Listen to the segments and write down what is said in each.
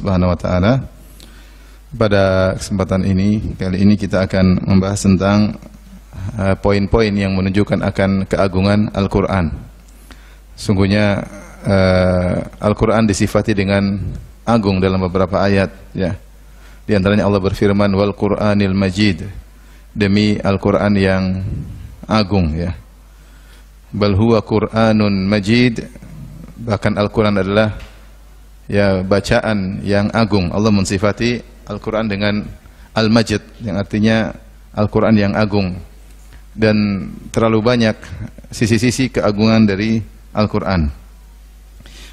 Subhanahu wa taala. Pada kesempatan kali ini kita akan membahas tentang poin-poin yang menunjukkan akan keagungan Al-Qur'an. Sungguhnya Al-Qur'an disifati dengan agung dalam beberapa ayat, ya. Di antaranya Allah berfirman, "Wal Qur'anil Majid." Demi Al-Qur'an yang agung, ya. Bal huwa Qur'anun Majid. Bahkan Al-Qur'an adalah ya bacaan yang agung. Allah mensifati Al-Qur'an dengan Al-Majid, yang artinya Al-Qur'an yang agung. Dan terlalu banyak sisi-sisi keagungan dari Al-Qur'an.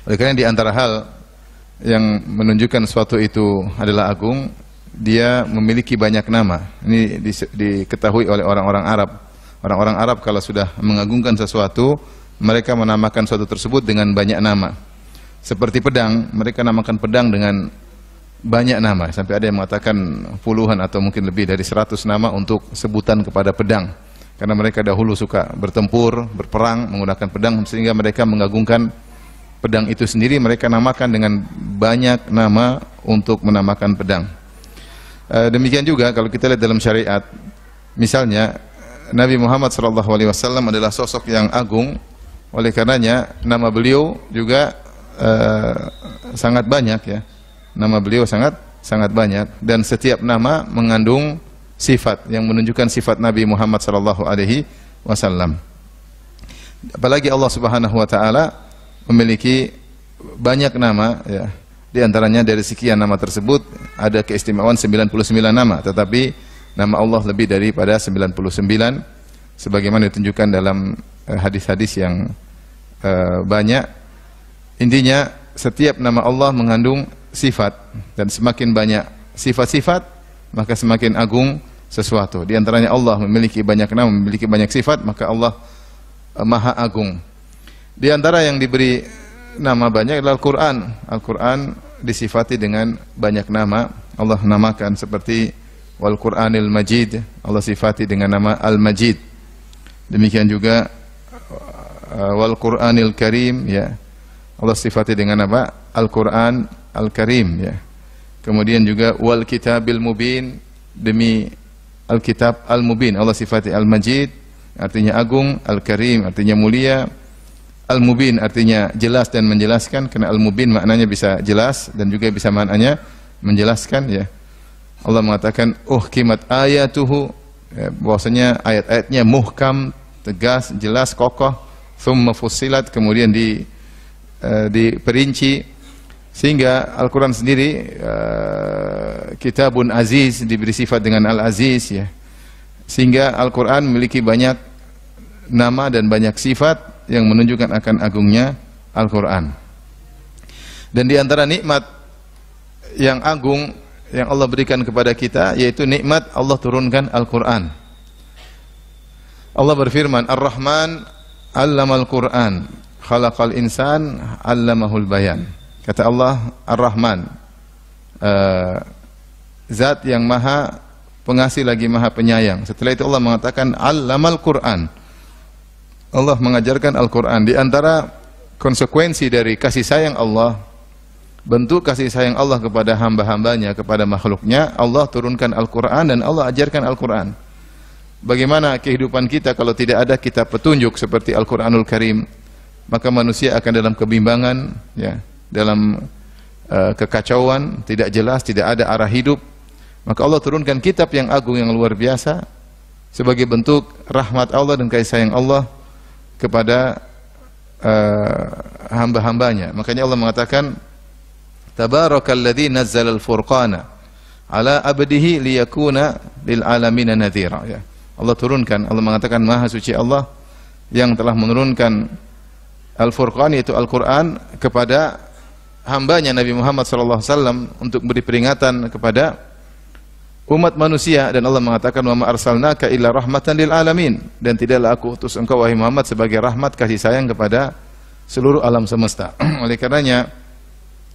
Oleh karena di antara hal yang menunjukkan suatu itu adalah agung, dia memiliki banyak nama. Ini diketahui oleh orang-orang Arab. Orang-orang Arab kalau sudah mengagungkan sesuatu, mereka menamakan suatu tersebut dengan banyak nama. Seperti pedang, mereka namakan pedang dengan banyak nama. Sampai ada yang mengatakan puluhan atau mungkin lebih dari 100 nama untuk sebutan kepada pedang. Karena mereka dahulu suka bertempur, berperang, menggunakan pedang, sehingga mereka mengagungkan pedang itu sendiri. Mereka namakan dengan banyak nama untuk menamakan pedang. Demikian juga kalau kita lihat dalam syariat, misalnya Nabi Muhammad SAW adalah sosok yang agung. Oleh karenanya nama beliau juga sangat banyak, ya. Nama beliau sangat banyak, dan setiap nama mengandung sifat yang menunjukkan sifat Nabi Muhammad SAW. Apalagi Allah Subhanahu wa taala memiliki banyak nama, ya. Di antaranya dari sekian nama tersebut ada keistimewaan 99 nama, tetapi nama Allah lebih daripada 99 sebagaimana ditunjukkan dalam hadis-hadis yang banyak. Intinya setiap nama Allah mengandung sifat, dan semakin banyak sifat-sifat maka semakin agung sesuatu. Di antaranya Allah memiliki banyak nama, memiliki banyak sifat, maka Allah Maha Agung. Di antara yang diberi nama banyak adalah Al-Qur'an. Al-Qur'an disifati dengan banyak nama. Allah namakan seperti Wal Qur'anil Majid, Allah sifati dengan nama Al-Majid. Demikian juga Wal Qur'anil Karim, ya. Allah sifati dengan apa? Al-Qur'an Al-Karim, ya. Kemudian juga Wal Kitabil Mubin, demi Al-Kitab Al-Mubin, Allah sifati Al-Majid, artinya agung, Al-Karim artinya mulia, Al-Mubin artinya jelas dan menjelaskan, karena Al-Mubin maknanya bisa jelas dan juga bisa maknanya menjelaskan, ya. Allah mengatakan uhkimat ayatuhu, ya, bahwasanya ayat-ayatnya muhkam, tegas, jelas, kokoh, thumma fussilat, kemudian diperinci, sehingga Al-Quran sendiri kitabun aziz, diberi sifat dengan Al-Aziz, ya. Sehingga Al-Quran memiliki banyak nama dan banyak sifat yang menunjukkan akan agungnya Al-Quran. Dan di antara nikmat yang agung yang Allah berikan kepada kita, yaitu nikmat Allah turunkan Al-Quran. Allah berfirman, Ar-Rahman 'allamal Qur'an, khalaqal insan 'allamahul bayan. Kata Allah, Ar-Rahman, zat yang maha pengasih lagi maha penyayang. Setelah itu Allah mengatakan 'allamal Qur'an, Allah mengajarkan Al-Quran. Di antara konsekuensi dari kasih sayang Allah, bentuk kasih sayang Allah kepada hamba-hambanya, kepada makhluknya, Allah turunkan Al-Quran dan Allah ajarkan Al-Quran. Bagaimana kehidupan kita kalau tidak ada kitab petunjuk seperti Al-Quranul Karim? Maka manusia akan dalam kebimbangan, ya, dalam kekacauan, tidak jelas, tidak ada arah hidup. Maka Allah turunkan kitab yang agung, yang luar biasa, sebagai bentuk rahmat Allah dan kasih sayang Allah kepada hamba-hambanya. Makanya Allah mengatakan, Tabarakalladzi nazzalal furqana ala abdihi liyakuna lil alamin nadhira, ya. Allah turunkan, Allah mengatakan maha suci Allah yang telah menurunkan Al-Furqan, yaitu Al-Quran, kepada hambanya Nabi Muhammad SAW untuk beri peringatan kepada umat manusia. Dan Allah mengatakan, wa ma arsalnaka illa rahmatan lil alamin, dan tidaklah aku utus engkau wahai Muhammad sebagai rahmat kasih sayang kepada seluruh alam semesta. Oleh karenanya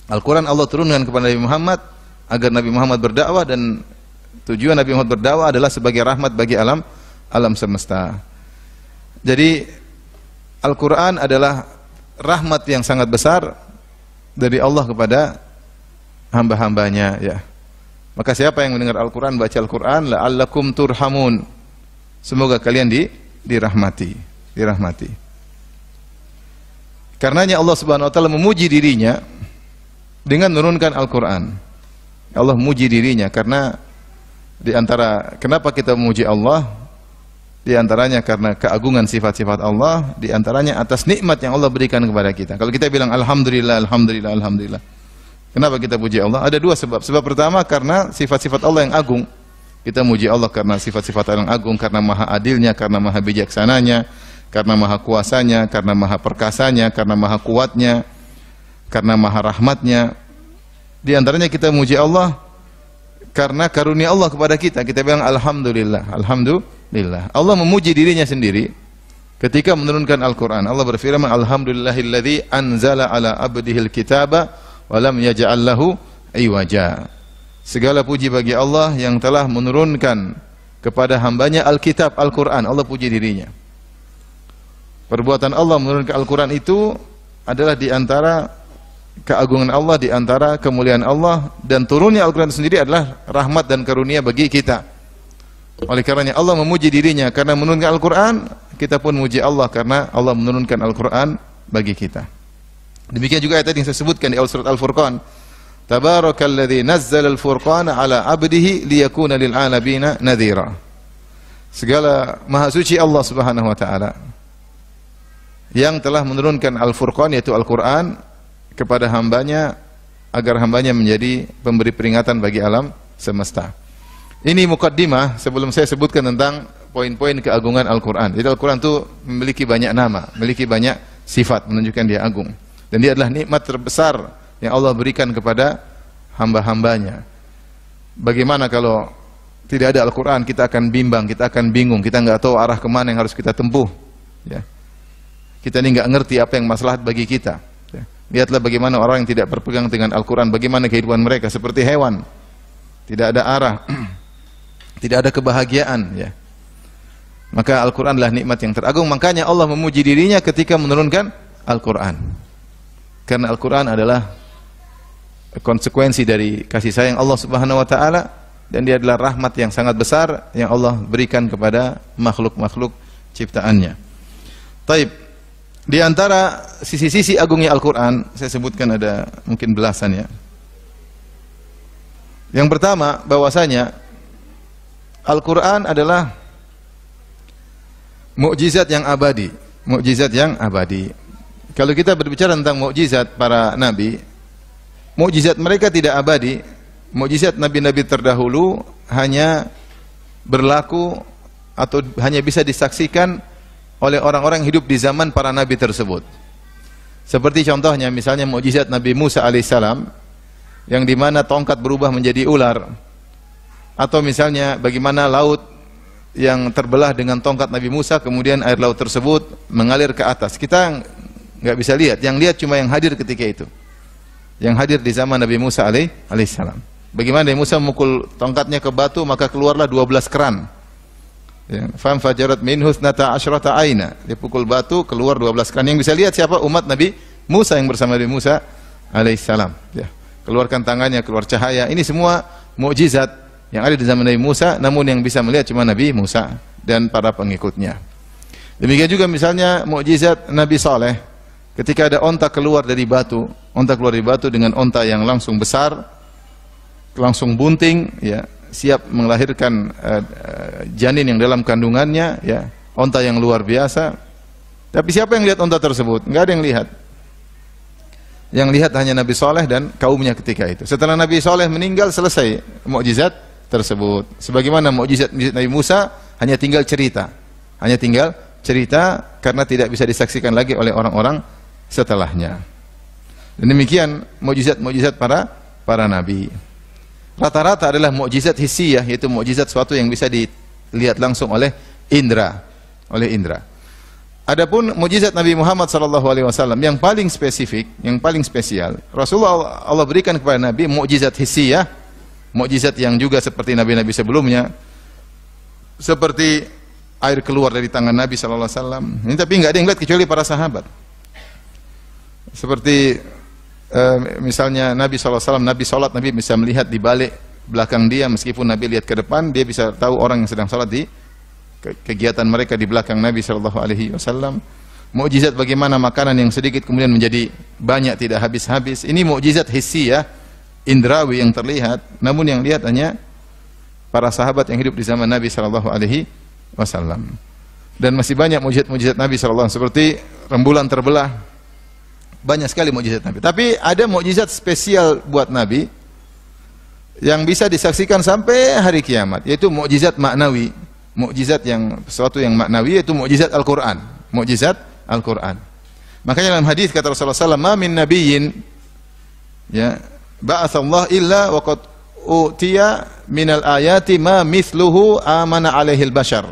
Al-Quran Allah turunkan kepada Nabi Muhammad agar Nabi Muhammad berdakwah, dan tujuan Nabi Muhammad berdakwah adalah sebagai rahmat bagi alam semesta. Jadi Al-Quran adalah rahmat yang sangat besar dari Allah kepada hamba-hambanya, ya. Maka siapa yang mendengar Al-Quran, baca Al-Quran, la'allakum turhamun. Semoga kalian dirahmati. Karenanya Allah Subhanahu wa taala memuji dirinya dengan menurunkan Al-Quran. Allah memuji dirinya karena di antara kenapa kita memuji Allah? Di antaranya karena keagungan sifat-sifat Allah, di antaranya atas nikmat yang Allah berikan kepada kita. Kalau kita bilang alhamdulillah, alhamdulillah, alhamdulillah. Kenapa kita puji Allah? Ada dua sebab. Sebab pertama karena sifat-sifat Allah yang agung. Kita muji Allah karena sifat-sifat Allah yang agung, karena maha adilnya, karena maha bijaksananya, karena maha kuasanya, karena maha perkasanya, karena maha kuatnya, karena maha rahmatnya. Di antaranya kita muji Allah karena karunia Allah kepada kita. Kita bilang alhamdulillah, alhamdulillah. Allah memuji dirinya sendiri ketika menurunkan Al-Quran. Allah berfirman, alhamdulillahilladzi anzala ala abdihil kitaba walam yaj'al lahu iwaja. Segala puji bagi Allah yang telah menurunkan kepada hambanya Alkitab, Al-Quran. Allah puji dirinya. Perbuatan Allah menurunkan Al-Quran itu adalah di antara keagungan Allah, di antara kemuliaan Allah, dan turunnya Al-Quran sendiri adalah rahmat dan karunia bagi kita. Oleh karenanya Allah memuji dirinya karena menurunkan Al-Quran, kita pun memuji Allah karena Allah menurunkan Al-Quran bagi kita. Demikian juga ayat tadi yang saya sebutkan di awal surat Al-Furqan. Tabarakalladzi nazzala al-furqana ala 'abdihi liyakuna lil 'alamin nadhira. Segala maha suci Allah Subhanahu wa taala yang telah menurunkan Al-Furqan, yaitu Al-Quran, kepada hambanya agar hambanya menjadi pemberi peringatan bagi alam semesta. Ini mukaddimah sebelum saya sebutkan tentang poin-poin keagungan Al-Quran. Jadi Al-Quran itu memiliki banyak nama, memiliki banyak sifat menunjukkan dia agung. Dan dia adalah nikmat terbesar yang Allah berikan kepada hamba-hambanya. Bagaimana kalau tidak ada Al-Quran, kita akan bimbang, kita akan bingung, kita nggak tahu arah kemana yang harus kita tempuh. Ya. Kita ini nggak ngerti apa yang maslahat bagi kita. Ya. Lihatlah bagaimana orang yang tidak berpegang dengan Al-Quran, bagaimana kehidupan mereka, seperti hewan. Tidak ada arah, tidak ada kebahagiaan. Ya. Maka Al-Quran adalah nikmat yang teragung. Makanya Allah memuji dirinya ketika menurunkan Al-Quran. Karena Al-Quran adalah konsekuensi dari kasih sayang Allah Subhanahu wa taala, dan dia adalah rahmat yang sangat besar yang Allah berikan kepada makhluk-makhluk ciptaannya. Taib. Di antara sisi-sisi agungnya Al-Quran, saya sebutkan ada mungkin belasan, ya. Yang pertama, bahwasanya Al-Quran adalah mukjizat yang abadi, mukjizat yang abadi. Kalau kita berbicara tentang mukjizat para nabi, mukjizat mereka tidak abadi. Mukjizat nabi-nabi terdahulu hanya berlaku atau hanya bisa disaksikan oleh orang-orang yang hidup di zaman para nabi tersebut. Seperti contohnya misalnya mukjizat Nabi Musa alaihissalam, yang dimana tongkat berubah menjadi ular, atau misalnya bagaimana laut yang terbelah dengan tongkat Nabi Musa, kemudian air laut tersebut mengalir ke atas. Kita nggak bisa lihat, yang lihat cuma yang hadir ketika itu, yang hadir di zaman Nabi Musa alaihissalam. Bagaimana Nabi Musa memukul tongkatnya ke batu, maka keluarlah 12 keran. Fam fajarat minhu thnata asyrata aina. Dia pukul batu, keluar 12 keran. Yang bisa lihat siapa? Umat Nabi Musa yang bersama Nabi Musa alaihissalam. Ya. Keluarkan tangannya, keluar cahaya. Ini semua mukjizat yang ada di zaman Nabi Musa, namun yang bisa melihat cuma Nabi Musa dan para pengikutnya. Demikian juga misalnya mukjizat Nabi Saleh. Ketika ada onta keluar dari batu, onta keluar dari batu dengan onta yang langsung besar, langsung bunting, ya, siap melahirkan janin yang dalam kandungannya, ya, onta yang luar biasa. Tapi siapa yang lihat onta tersebut? Enggak ada yang lihat. Yang lihat hanya Nabi Saleh dan kaumnya ketika itu. Setelah Nabi Saleh meninggal, selesai mukjizat tersebut. Sebagaimana mukjizat Nabi Musa hanya tinggal cerita, karena tidak bisa disaksikan lagi oleh orang-orang setelahnya. Dan demikian mukjizat-mukjizat para nabi. Rata-rata adalah mukjizat hissiyah, yaitu mukjizat suatu yang bisa dilihat langsung oleh indra. Adapun mukjizat Nabi Muhammad SAW yang paling spesifik, yang paling spesial, Rasulullah Allah berikan kepada Nabi mukjizat hissiyah, mukjizat yang juga seperti nabi-nabi sebelumnya, seperti air keluar dari tangan Nabi SAW. Ini tapi nggak ada yang lihat kecuali para sahabat. Seperti misalnya Nabi SAW, Nabi sholat, Nabi bisa melihat di balik belakang dia, meskipun Nabi lihat ke depan, dia bisa tahu orang yang sedang sholat di kegiatan mereka di belakang Nabi SAW. Mukjizat bagaimana makanan yang sedikit kemudian menjadi banyak, tidak habis-habis. Ini mukjizat hissiyah, indrawi yang terlihat, namun yang lihat hanya para sahabat yang hidup di zaman Nabi SAW. Dan masih banyak mukjizat-mukjizat Nabi SAW, seperti rembulan terbelah. Banyak sekali mukjizat Nabi. Tapi ada mukjizat spesial buat Nabi yang bisa disaksikan sampai hari kiamat, yaitu mukjizat maknawi. Mukjizat yang sesuatu yang maknawi, yaitu mukjizat Al-Quran. Mukjizat Al-Quran. Makanya dalam hadis kata Rasulullah SAW, "Ma min nabiyyin ya ba'atsallahu illa wa qad utiya minal ayati ma mithluhu amana alaihil bashar."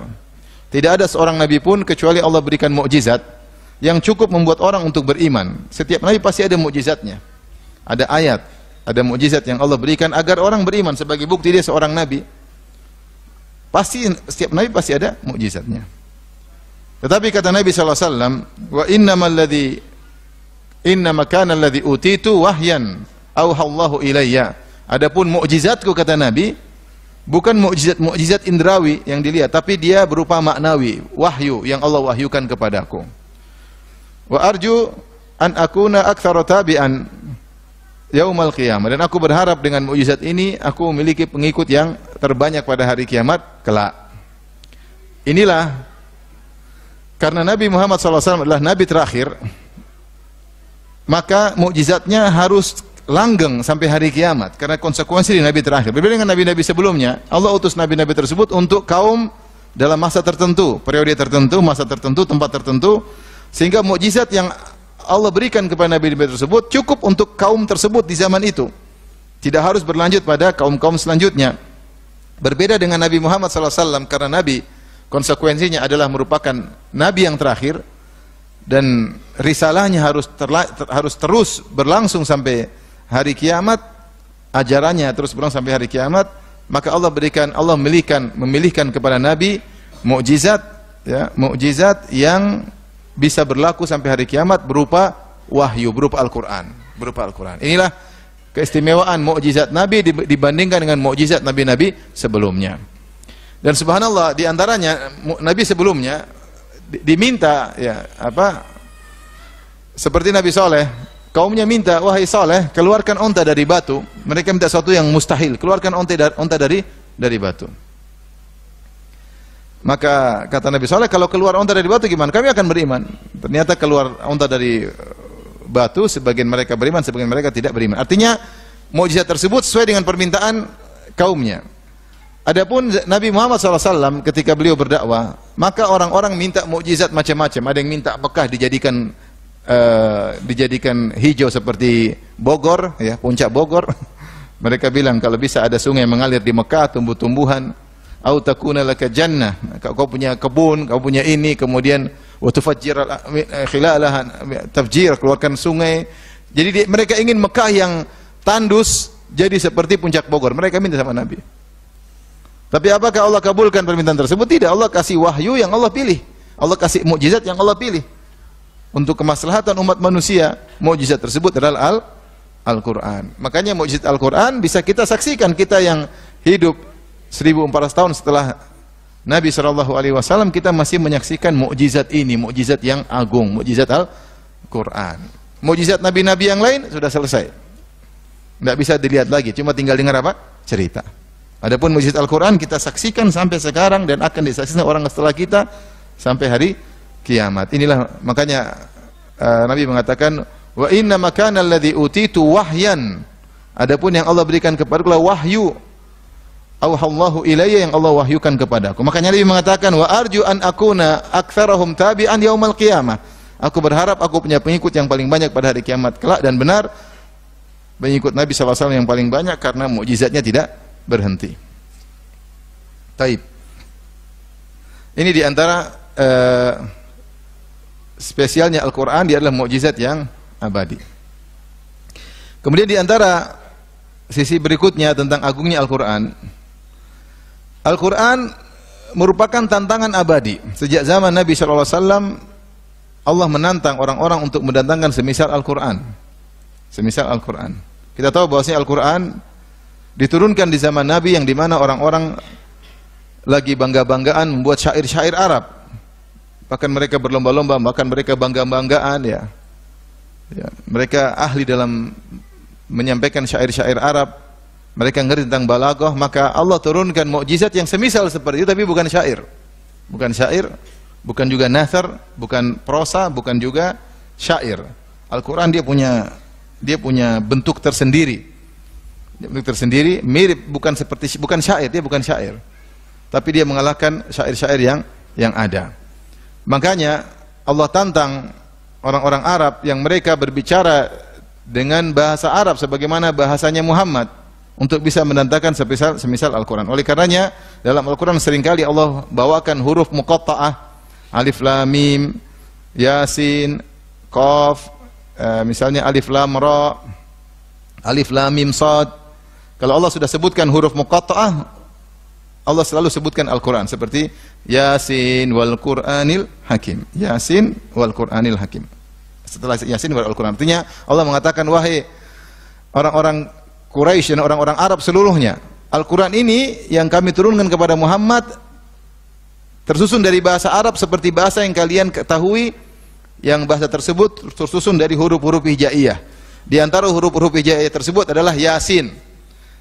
Tidak ada seorang nabi pun kecuali Allah berikan mukjizat yang cukup membuat orang untuk beriman. Setiap nabi pasti ada mukjizatnya. Ada ayat, ada mukjizat yang Allah berikan agar orang beriman sebagai bukti dia seorang nabi. Pasti setiap nabi pasti ada mukjizatnya. Tetapi kata Nabi SAW, wa innama kana alladhi utitu wahyan auhallahu ilayya. Adapun mukjizatku, kata Nabi, bukan mukjizat indrawi yang dilihat, tapi dia berupa maknawi, wahyu yang Allah wahyukan kepadaku. Wa arju an akuna aktsara tabi'an yaumal qiyamah. Dan aku berharap dengan mukjizat ini aku memiliki pengikut yang terbanyak pada hari kiamat kelak. Inilah karena Nabi Muhammad SAW adalah Nabi terakhir, maka mukjizatnya harus langgeng sampai hari kiamat, karena konsekuensi di Nabi terakhir. Berbeda dengan Nabi-Nabi sebelumnya, Allah utus Nabi-Nabi tersebut untuk kaum dalam masa tertentu, periode tertentu, masa tertentu, tempat tertentu, sehingga mukjizat yang Allah berikan kepada Nabi-Nabi tersebut cukup untuk kaum tersebut di zaman itu, tidak harus berlanjut pada kaum-kaum selanjutnya. Berbeda dengan Nabi Muhammad SAW, karena Nabi konsekuensinya adalah merupakan Nabi yang terakhir dan risalahnya harus terus berlangsung sampai hari kiamat, ajarannya terus berlangsung sampai hari kiamat, maka Allah memilihkan kepada Nabi mukjizat, ya, mukjizat yang bisa berlaku sampai hari kiamat berupa wahyu, berupa Al-Quran, Inilah keistimewaan mukjizat Nabi dibandingkan dengan mukjizat Nabi-Nabi sebelumnya. Dan subhanallah, di antaranya Nabi sebelumnya diminta, ya, seperti Nabi Saleh, kaumnya minta, wahai Saleh, keluarkan onta dari batu. Mereka minta sesuatu yang mustahil, keluarkan onta dari batu. Maka kata Nabi Saleh, kalau keluar onta dari batu gimana? Kami akan beriman. Ternyata keluar onta dari batu, sebagian mereka beriman, sebagian mereka tidak beriman. Artinya mukjizat tersebut sesuai dengan permintaan kaumnya. Adapun Nabi Muhammad SAW ketika beliau berdakwah, maka orang-orang minta mukjizat macam-macam. Ada yang minta Mekah dijadikan hijau seperti Bogor, ya, puncak Bogor. Mereka bilang kalau bisa ada sungai mengalir di Mekah, tumbuh-tumbuhan. Au takuna laka jannah, kau punya kebun, kau punya ini, kemudian wa tufajjir khilalaha tafjir, keluarkan sungai. Jadi mereka ingin Mekah yang tandus jadi seperti puncak Bogor. Mereka minta sama Nabi. Tapi apakah Allah kabulkan permintaan tersebut? Tidak. Allah kasih wahyu yang Allah pilih. Allah kasih mukjizat yang Allah pilih. Untuk kemaslahatan umat manusia, mukjizat tersebut adalah Al-Quran. Makanya mukjizat Al-Quran bisa kita saksikan, kita yang hidup 1400 tahun setelah Nabi SAW, kita masih menyaksikan mukjizat ini, mukjizat yang agung, mukjizat Al-Quran. Mukjizat Nabi-Nabi yang lain sudah selesai, tidak bisa dilihat lagi, cuma tinggal dengar apa? Cerita. Adapun mukjizat Al-Quran kita saksikan sampai sekarang dan akan disaksikan orang setelah kita sampai hari kiamat. Inilah makanya Nabi mengatakan, wa inna makana alladhi utitu wahyan. Adapun yang Allah berikan kepadaku adalah wahyu. Auhallahu ilayya, yang Allah wahyukan kepadaku. Makanya Nabi mengatakan, wa arju an akuna aktsarahum tabi'an yaumal qiyamah. Aku berharap aku punya pengikut yang paling banyak pada hari kiamat kelak, dan benar pengikut Nabi SAW yang paling banyak karena mukjizatnya tidak berhenti. Taib. Ini diantara spesialnya Al-Quran, dia adalah mukjizat yang abadi. Kemudian diantara sisi berikutnya tentang agungnya Al-Quran, Al-Quran merupakan tantangan abadi. Sejak zaman Nabi SAW, Allah menantang orang-orang untuk mendatangkan semisal Al-Quran. semisal Al-Quran. Kita tahu bahwasanya Al-Quran diturunkan di zaman Nabi yang dimana orang-orang lagi bangga-banggaan membuat syair-syair Arab. Bahkan mereka berlomba-lomba, bahkan mereka bangga-banggaan ya. Mereka ahli dalam menyampaikan syair-syair Arab. Mereka ngerti tentang balaghah, maka Allah turunkan mukjizat yang semisal seperti itu, tapi bukan syair. Bukan syair, bukan juga nathar, bukan prosa, bukan juga syair. Al-Quran dia punya bentuk tersendiri. Bentuk tersendiri, mirip, bukan syair, dia bukan syair. Tapi dia mengalahkan syair-syair yang ada. Makanya Allah tantang orang-orang Arab yang mereka berbicara dengan bahasa Arab sebagaimana bahasanya Muhammad untuk bisa menantangkan semisal Al-Quran. Oleh karenanya dalam Al-Quran seringkali Allah bawakan huruf muqatta'ah, alif lam mim, yasin, qaf, misalnya alif lam ra, alif lam mim sad. Kalau Allah sudah sebutkan huruf muqatta'ah, Allah selalu sebutkan Al-Quran seperti Yasin wal Qur'anil Hakim. Yasin wal Qur'anil Hakim. Setelah Yasin wal Qur'an, artinya Allah mengatakan, wahai orang-orang Quraisy dan orang-orang Arab seluruhnya, Al-Quran ini yang kami turunkan kepada Muhammad tersusun dari bahasa Arab seperti bahasa yang kalian ketahui, yang bahasa tersebut tersusun dari huruf-huruf hijaiyah. Di antara huruf-huruf hijaiyah tersebut adalah Yasin.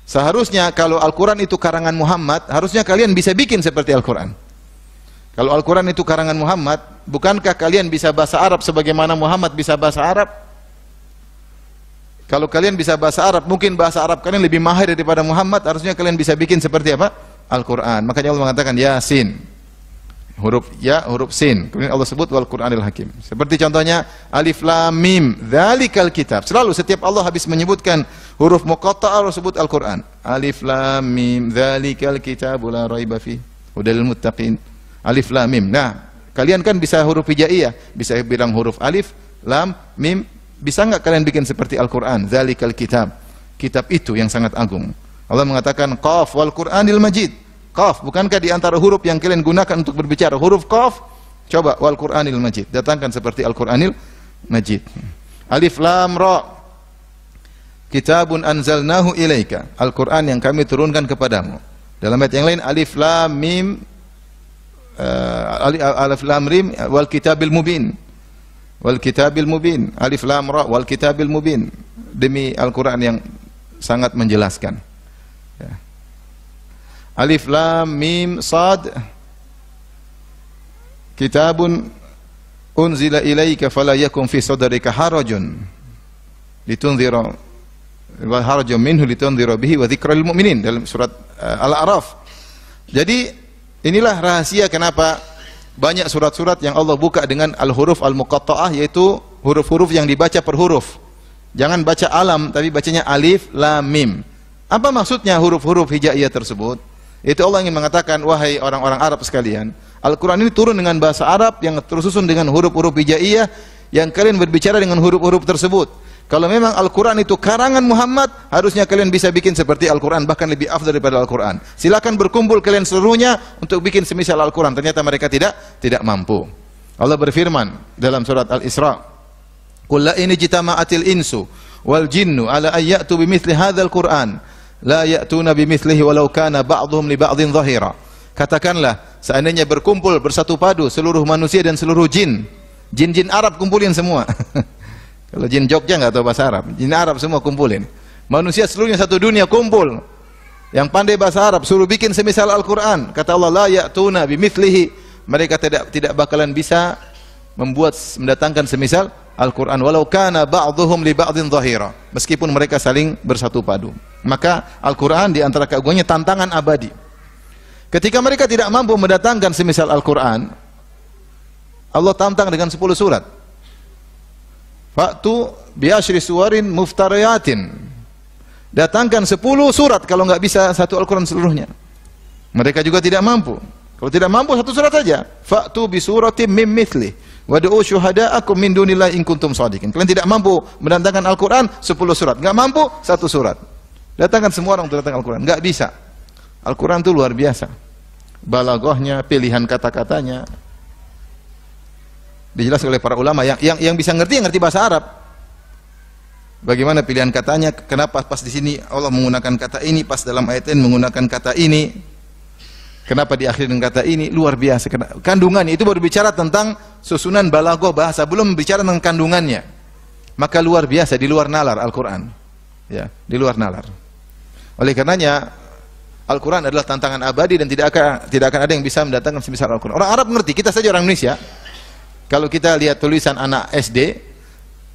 Seharusnya kalau Al-Quran itu karangan Muhammad, harusnya kalian bisa bikin seperti Al-Quran. Kalau Al-Quran itu karangan Muhammad, bukankah kalian bisa bahasa Arab sebagaimana Muhammad bisa bahasa Arab? Kalau kalian bisa bahasa Arab, mungkin bahasa Arab kalian lebih mahir daripada Muhammad, harusnya kalian bisa bikin seperti apa? Al-Quran. Makanya Allah mengatakan Yasin. Huruf ya, huruf sin. Kemudian Allah sebut wal Qur'anil Hakim. Seperti contohnya alif lam mim, dzalikal kitab. Selalu setiap Allah habis menyebutkan huruf muqatta'ah Allah sebut Al-Qur'an. Alif lam mim, dzalikal kitab la raiba fi hudal muttaqin. Alif lam mim. Nah, kalian kan bisa huruf hijaiyah, bisa bilang huruf alif, lam, mim. Bisa enggak kalian bikin seperti Al-Qur'an? Dzalikal kitab. Kitab itu yang sangat agung. Allah mengatakan qaf wal Qur'anil Majid. Qaf, bukankah di antara huruf yang kalian gunakan untuk berbicara huruf qaf? Coba wal Qur'anil Majid, datangkan seperti Al-Qur'anil Majid. Alif lam ra, kitabun anzalnahu ilaika, Al-Qur'an yang kami turunkan kepadamu. Dalam ayat yang lain alif lam mim, alif lam rim wal kitabil mubin. Wal kitabil mubin, alif lam ra wal kitabil mubin. Demi Al-Qur'an yang sangat menjelaskan. Ya. Alif lam mim sad, kitabun unzila ilaika fala yakun fi sadrika harajun litunzira wa harajun minhu litunzira bihi wa dzikral mu'minin, dalam surat Al-A'raf. Jadi inilah rahasia kenapa banyak surat-surat yang Allah buka dengan al-huruf al-muqatta'ah, yaitu huruf-huruf yang dibaca per huruf. Jangan baca alam, tapi bacanya alif lam mim. Apa maksudnya huruf-huruf hijaiyah tersebut? Itu Allah ingin mengatakan, wahai orang-orang Arab sekalian, Al-Quran ini turun dengan bahasa Arab yang tersusun dengan huruf-huruf hijaiyah, yang kalian berbicara dengan huruf-huruf tersebut. Kalau memang Al-Quran itu karangan Muhammad, harusnya kalian bisa bikin seperti Al-Quran, bahkan lebih afdal daripada Al-Quran. Silakan berkumpul kalian seluruhnya untuk bikin semisal Al-Quran. Ternyata mereka tidak mampu. Allah berfirman dalam surat Al-Isra, "Qul la in jitama'atil insu wal jinnu ala ayyatu bimithli hadzal Qur'an la ya'tuna bimithlihi walau kana ba'dhum li ba'dhin dhahira." Katakanlah, seandainya berkumpul bersatu padu seluruh manusia dan seluruh jin, jin-jin Arab kumpulin semua. Kalau jin Jogja enggak tahu bahasa Arab, jin Arab semua kumpulin. Manusia seluruhnya satu dunia kumpul. Yang pandai bahasa Arab suruh bikin semisal Al-Qur'an. Kata Allah, la ya'tuna bimithlihi. Mereka tidak bakalan bisa mendatangkan semisal Al-Quran walau kana ba'dhuhum li ba'dhin dhahira, meskipun mereka saling bersatu padu. Maka Al-Quran di antara keagungannya tantangan abadi. Ketika mereka tidak mampu mendatangkan semisal Al-Quran, Allah tantang dengan 10 surat. Fa'tu bi asyri suwarin muftariyatin. Datangkan 10 surat kalau enggak bisa satu Al-Quran seluruhnya. Mereka juga tidak mampu. Kalau tidak mampu satu surat saja. Fa'tu bi suratin mim mithli wad'u syuhada'akum min dunillahi in kuntum shadiqin. Kalian tidak mampu mendatangkan Al-Quran 10 surat, enggak mampu satu surat. Datangkan semua orang untuk datang Al-Quran, enggak bisa. Al-Quran itu luar biasa. Balaghahnya, pilihan kata-katanya dijelaskan oleh para ulama yang bisa ngerti bahasa Arab. Bagaimana pilihan katanya? Kenapa pas di sini Allah menggunakan kata ini, pas dalam ayat ini menggunakan kata ini? Kenapa diakhiri dengan kata ini? Luar biasa. Kandungannya itu baru bicara tentang susunan balaghah bahasa, belum bicara tentang kandungannya. Maka luar biasa, di luar nalar Al-Qur'an. Ya, di luar nalar. Oleh karenanya Al-Qur'an adalah tantangan abadi dan tidak akan ada yang bisa mendatangkan sebesar Al-Qur'an. Orang Arab mengerti, kita saja orang Indonesia. Kalau kita lihat tulisan anak SD,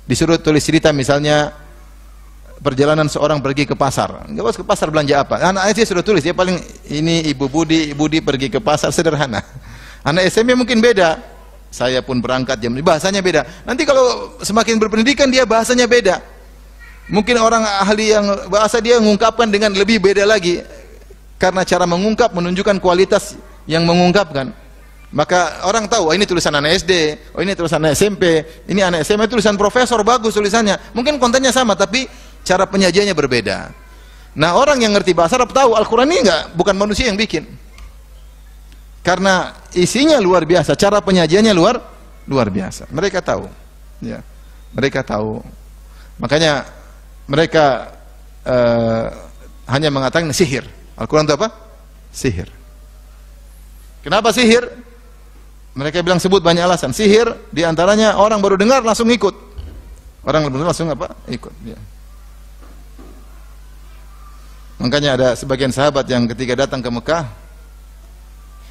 disuruh tulis cerita misalnya perjalanan seorang pergi ke pasar. Enggak usah ke pasar belanja apa. Anak SD sudah tulis, dia paling ini Ibu Budi pergi ke pasar, sederhana. Anak SMP mungkin beda. Saya pun berangkat jam, bahasanya beda. Nanti kalau semakin berpendidikan dia bahasanya beda. Mungkin orang ahli yang bahasa dia mengungkapkan dengan lebih beda lagi. Karena cara mengungkap menunjukkan kualitas yang mengungkapkan. Maka orang tahu, oh ini tulisan anak SD, oh ini tulisan anak SMP, ini anak SMA, tulisan profesor, bagus tulisannya. Mungkin kontennya sama, tapi cara penyajiannya berbeda. Nah, orang yang ngerti bahasa Arab tahu Al-Quran ini bukan manusia yang bikin. Karena isinya luar biasa, cara penyajiannya luar biasa. Mereka tahu. Ya. Mereka tahu. Makanya mereka hanya mengatakan sihir. Al-Quran itu apa? Sihir. Kenapa sihir? Mereka bilang sebut banyak alasan. Sihir diantaranya orang baru dengar langsung ikut. Orang baru dengar langsung apa? Ikut. Ya. Makanya ada sebagian sahabat yang ketika datang ke Mekah,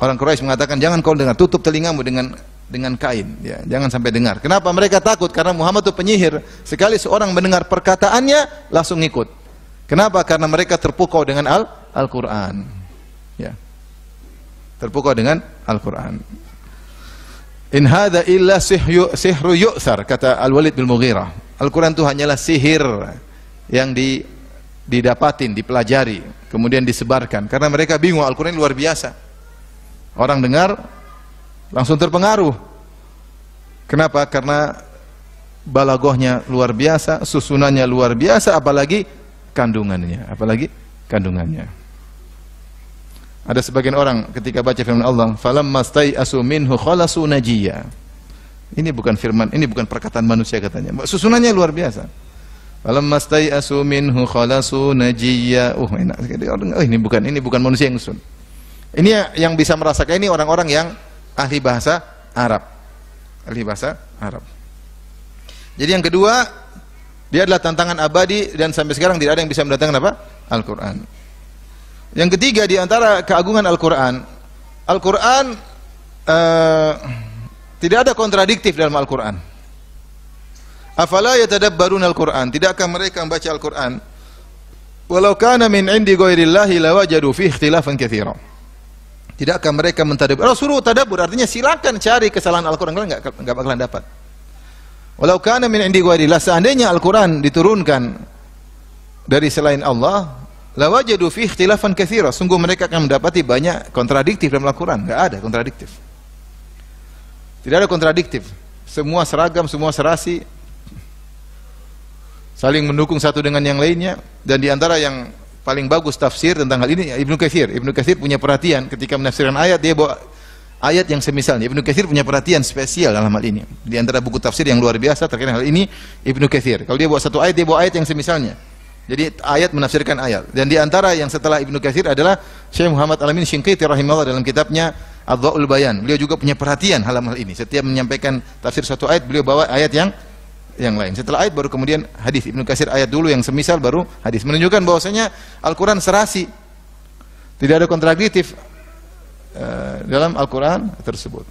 orang Quraisy mengatakan jangan kau dengar, tutup telingamu dengan kain, ya, jangan sampai dengar. Kenapa? Mereka takut karena Muhammad itu penyihir. Sekali seorang mendengar perkataannya langsung ikut. Kenapa? Karena mereka terpukau dengan Al-Qur'an. Ya. Terpukau dengan Al-Qur'an. In hadza illa sihru yu'thar, kata Al-Walid bin Mughirah. Al-Qur'an itu hanyalah sihir yang didapatin, dipelajari, kemudian disebarkan. Karena mereka bingung, Al-Quran luar biasa. Orang dengar langsung terpengaruh. Kenapa? Karena balaghahnya luar biasa, susunannya luar biasa, apalagi kandungannya. Ada sebagian orang ketika baca firman Allah, "Falamma stai'asu minhu khalasu najiyya." Ini bukan firman, ini bukan perkataan manusia katanya. Susunannya luar biasa. Falamma stai'asu minhu khalasu najiyya. Enak sekali. Ini bukan manusia yang susun. Ini yang bisa merasakan ini orang-orang yang ahli bahasa Arab. Ahli bahasa Arab. Jadi yang kedua, dia adalah tantangan abadi dan sampai sekarang tidak ada yang bisa mendatangkan apa? Al-Qur'an. Yang ketiga di antara keagungan Al-Qur'an, Al-Qur'an tidak ada kontradiktif dalam Al-Qur'an. Afala yatadabbaruna Al-Qur'an? Tidakkah mereka membaca Al-Qur'an? Walau kana min 'indi ghairillahi lawajadu fihi ikhtilafan katsira. Tidakkah mereka mentadabbur? Suruh tadabbur, artinya silakan cari kesalahan Al-Qur'an, kalian enggak bakalan dapat. Walau kana min 'indi ghairillah, seandainya Al-Qur'an diturunkan dari selain Allah, lawajadu fihi ikhtilafan katsira, sungguh mereka akan mendapati banyak kontradiktif dalam Al-Qur'an. Enggak ada kontradiktif. Tidak ada kontradiktif. Semua seragam, semua serasi, saling mendukung satu dengan yang lainnya. Dan di antara yang paling bagus tafsir tentang hal ini Ibnu Katsir. Ibnu Katsir punya perhatian ketika menafsirkan ayat, dia bawa ayat yang semisalnya. Ibnu Katsir punya perhatian spesial dalam hal ini. Di antara buku tafsir yang luar biasa terkait hal ini, Ibnu Katsir. Kalau dia bawa satu ayat, dia bawa ayat yang semisalnya. Jadi ayat menafsirkan ayat. Dan di antara yang setelah Ibnu Katsir adalah Syekh Muhammad Al-Amin Syinqiti rahimahullah dalam kitabnya Adh-Dha'ul Bayan. Beliau juga punya perhatian hal ini. Setiap menyampaikan tafsir suatu ayat, beliau bawa ayat yang lain. Setelah ayat baru kemudian hadis. Ibnu Katsir ayat dulu yang semisal baru hadis. Menunjukkan bahwasanya Al-Qur'an serasi. Tidak ada kontradiktif dalam Al-Qur'an tersebut.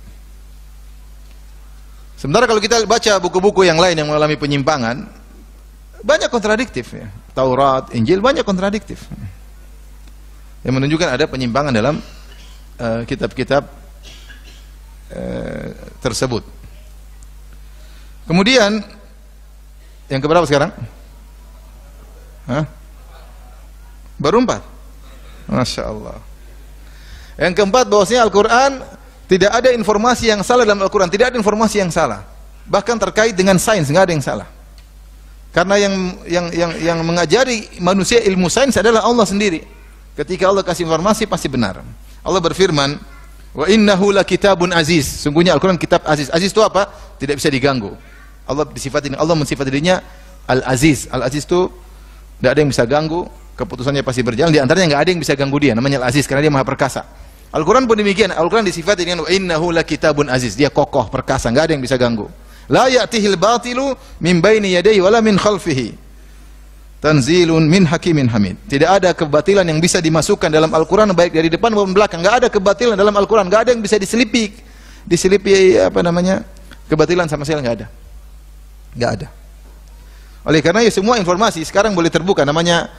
Sementara kalau kita baca buku-buku yang lain yang mengalami penyimpangan, banyak kontradiktif ya. Taurat, Injil banyak kontradiktif. Yang menunjukkan ada penyimpangan dalam kitab-kitab tersebut. Kemudian yang keberapa sekarang? Baru 4. Masya Allah. Yang keempat, bahwasanya Al-Quran tidak ada informasi yang salah dalam Al-Quran. Tidak ada informasi yang salah. Bahkan terkait dengan sains nggak ada yang salah. Karena yang mengajari manusia ilmu sains adalah Allah sendiri. Ketika Allah kasih informasi pasti benar. Allah berfirman, "Wa innahu lakitabun aziz." Sungguhnya Al-Quran kitab aziz. Aziz itu apa? Tidak bisa diganggu. Allah mensifati dirinya Al-Aziz. Al-Aziz itu tidak ada yang bisa ganggu, keputusannya pasti berjalan. Di antaranya nggak ada yang bisa ganggu dia. Namanya Al-Aziz karena dia maha perkasa. Al-Quran pun demikian. Al-Quran disifati dengan innahu lakitabun aziz. Dia kokoh, perkasa, nggak ada yang bisa ganggu. La ya'tihil batilu min baini yadayhi wala min khalfihi. Tanzilun min hakimin hamid. Tidak ada kebatilan yang bisa dimasukkan dalam Al-Quran baik dari depan maupun belakang. Nggak ada kebatilan dalam Al-Quran. Nggak ada yang bisa diselipi kebatilan sama sekali nggak ada. Nggak ada. Oleh karena ya semua informasi sekarang boleh terbuka, namanya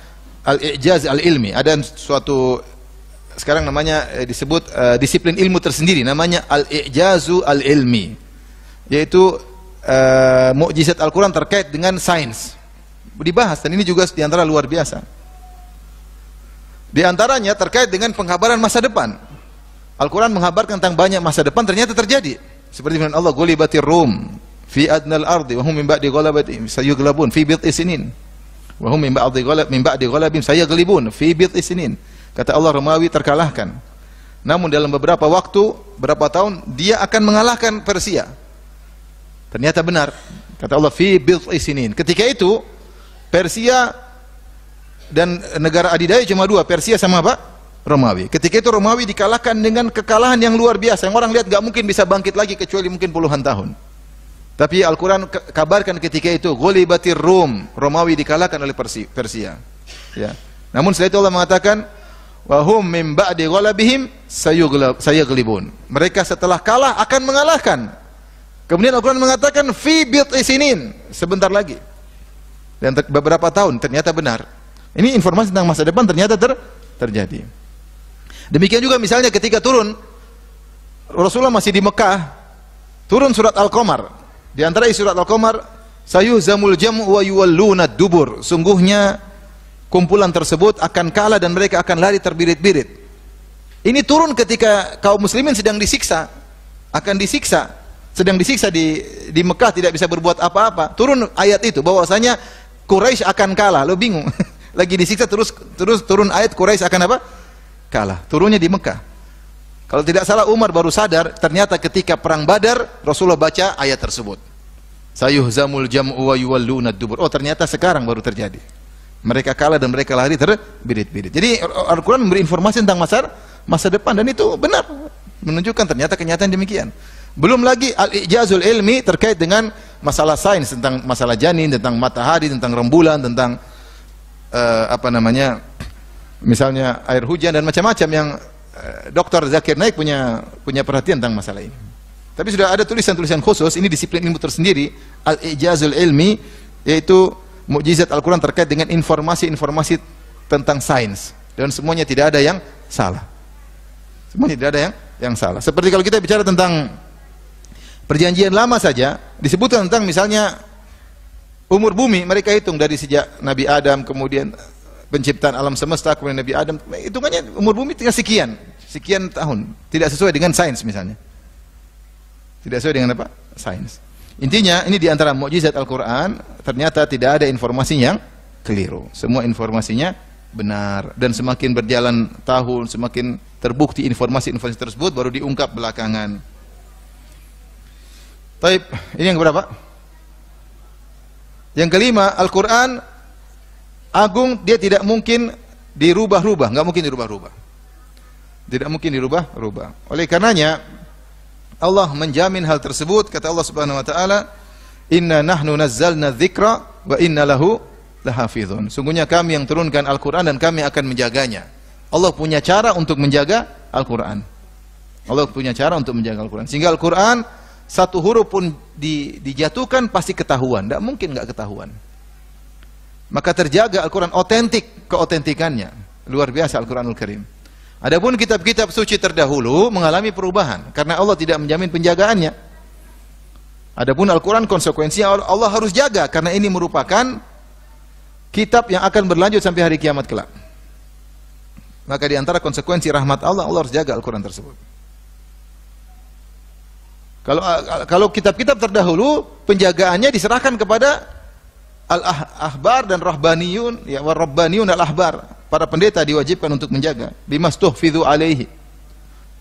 al-i'jaz al-ilmi. Ada suatu sekarang namanya disebut disiplin ilmu tersendiri, namanya al-i'jazu al-ilmi, yaitu mukjizat Al-Quran terkait dengan sains. Dibahas dan ini juga diantara luar biasa. Di antaranya terkait dengan penghabaran masa depan. Al-Quran menghabarkan tentang banyak masa depan ternyata terjadi. Seperti firman Allah, "Ghulibatir Rum fi adnal ardi wa hum min ba'di ghalabatihim sayughlabun fi bid'i sinin wa hum min ba'di ghalabihim sayaghlibun fi bid'i sinin." Kata Allah, Romawi terkalahkan. Namun dalam beberapa waktu, berapa tahun dia akan mengalahkan Persia. Ternyata benar. Kata Allah, fi bid'i sinin. Ketika itu Persia dan negara adidaya cuma dua, Persia sama apa? Romawi. Ketika itu Romawi dikalahkan dengan kekalahan yang luar biasa. Yang orang lihat gak mungkin bisa bangkit lagi kecuali mungkin puluhan tahun. Tapi Al-Quran kabarkan ketika itu, ghulibatir Rum, Romawi dikalahkan oleh Persia. Ya. Namun setelah itu Allah mengatakan, wa hum min ba'di ghalabihim sayaghlibun. Mereka setelah kalah akan mengalahkan. Kemudian Al-Quran mengatakan fi bid'i sinin, sebentar lagi. Dan beberapa tahun ternyata benar. Ini informasi tentang masa depan ternyata terjadi. Demikian juga misalnya ketika turun Rasulullah masih di Mekah, turun surat Al-Qamar. Di antara isi surat Al-Qamar, sayuhzamul jam'u wa yuwalluna dubur. Sungguhnya kumpulan tersebut akan kalah dan mereka akan lari terbirit-birit. Ini turun ketika kaum muslimin sedang disiksa, akan disiksa, sedang disiksa di Mekah, tidak bisa berbuat apa-apa. Turun ayat itu bahwasanya Quraisy akan kalah. Lo bingung. Lagi disiksa terus turun ayat Quraisy akan apa? Kalah. Turunnya di Mekah. Kalau tidak salah Umar baru sadar ternyata ketika perang Badar Rasulullah baca ayat tersebut. Sayuhzamul jam'u wa yuwalluna dubur. Oh, ternyata sekarang baru terjadi. Mereka kalah dan mereka lari terbirit-birit. Jadi Al-Quran memberi informasi tentang masa depan dan itu benar, menunjukkan ternyata kenyataan demikian. Belum lagi al-i'jazul ilmi terkait dengan masalah sains, tentang masalah janin, tentang matahari, tentang rembulan, tentang misalnya air hujan dan macam-macam yang Dr. Zakir Naik punya perhatian tentang masalah ini. Tapi sudah ada tulisan-tulisan khusus, ini disiplin ilmu tersendiri, al-i'jazul ilmi, yaitu mukjizat Al-Quran terkait dengan informasi-informasi tentang sains, dan semuanya tidak ada yang salah. Semuanya tidak ada yang salah. Seperti kalau kita bicara tentang perjanjian lama saja, disebutkan tentang misalnya umur bumi, mereka hitung dari sejak Nabi Adam, kemudian penciptaan alam semesta, kemudian Nabi Adam, hitungannya umur bumi tinggal sekian tahun, tidak sesuai dengan sains misalnya. Tidak sesuai dengan apa? Sains. Intinya ini diantara mukjizat Al-Quran, ternyata tidak ada informasi yang keliru. Semua informasinya benar, dan semakin berjalan tahun, semakin terbukti informasi-informasi tersebut baru diungkap belakangan. Taib, ini yang berapa? Yang kelima, Al-Quran agung, dia tidak mungkin dirubah-rubah, nggak mungkin dirubah-rubah. Tidak mungkin dirubah-rubah. Oleh karenanya Allah menjamin hal tersebut. Kata Allah Subhanahu wa taala, "Inna nahnu nazzalna dzikra wa inna lahu lahafizun." Sungguhnya kami yang turunkan Al-Qur'an dan kami akan menjaganya. Allah punya cara untuk menjaga Al-Qur'an. Allah punya cara untuk menjaga Al-Qur'an. Sehingga Al-Qur'an satu huruf pun dijatuhkan pasti ketahuan, tidak mungkin nggak ketahuan. Maka terjaga Al-Quran otentik, keotentikannya luar biasa Al-Quranul Karim. Adapun kitab-kitab suci terdahulu mengalami perubahan karena Allah tidak menjamin penjagaannya. Adapun Al-Quran konsekuensinya Allah harus jaga karena ini merupakan kitab yang akan berlanjut sampai hari kiamat kelak. Maka di antara konsekuensi rahmat Allah, Allah harus jaga Al-Quran tersebut. Kalau kitab-kitab terdahulu penjagaannya diserahkan kepada al-ahbar dan rahbaniyun, ya warabbaniyun al-ahbar, para pendeta diwajibkan untuk menjaga. Bimastuhfidzu alaihi.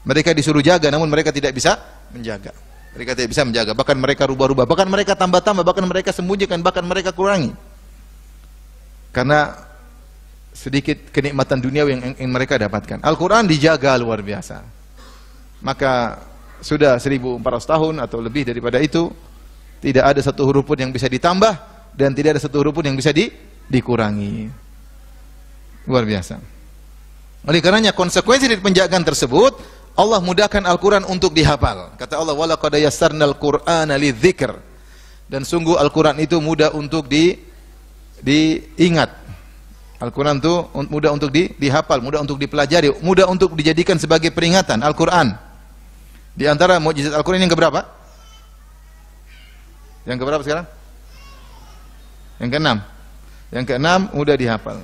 Mereka disuruh jaga namun mereka tidak bisa menjaga. Mereka tidak bisa menjaga, bahkan mereka rubah-rubah, bahkan mereka tambah-tambah, bahkan mereka sembunyikan, bahkan mereka kurangi. karena sedikit kenikmatan dunia yang mereka dapatkan. Al-Quran dijaga luar biasa. Maka sudah 1400 tahun atau lebih daripada itu, tidak ada satu huruf pun yang bisa ditambah dan tidak ada satu huruf pun yang bisa dikurangi. Luar biasa. Oleh karenanya konsekuensi dari penjagaan tersebut, Allah mudahkan Al-Quran untuk dihafal. Kata Allah, walaqad yassarnal Qur'ana lidzikr. Dan sungguh Al-Quran itu mudah untuk diingat. Al-Quran itu mudah untuk dihafal, mudah untuk dipelajari, mudah untuk dijadikan sebagai peringatan. Al-Quran di antara mukjizat Al-Quran yang keberapa? Yang keberapa sekarang? Yang keenam. Yang keenam mudah dihafal.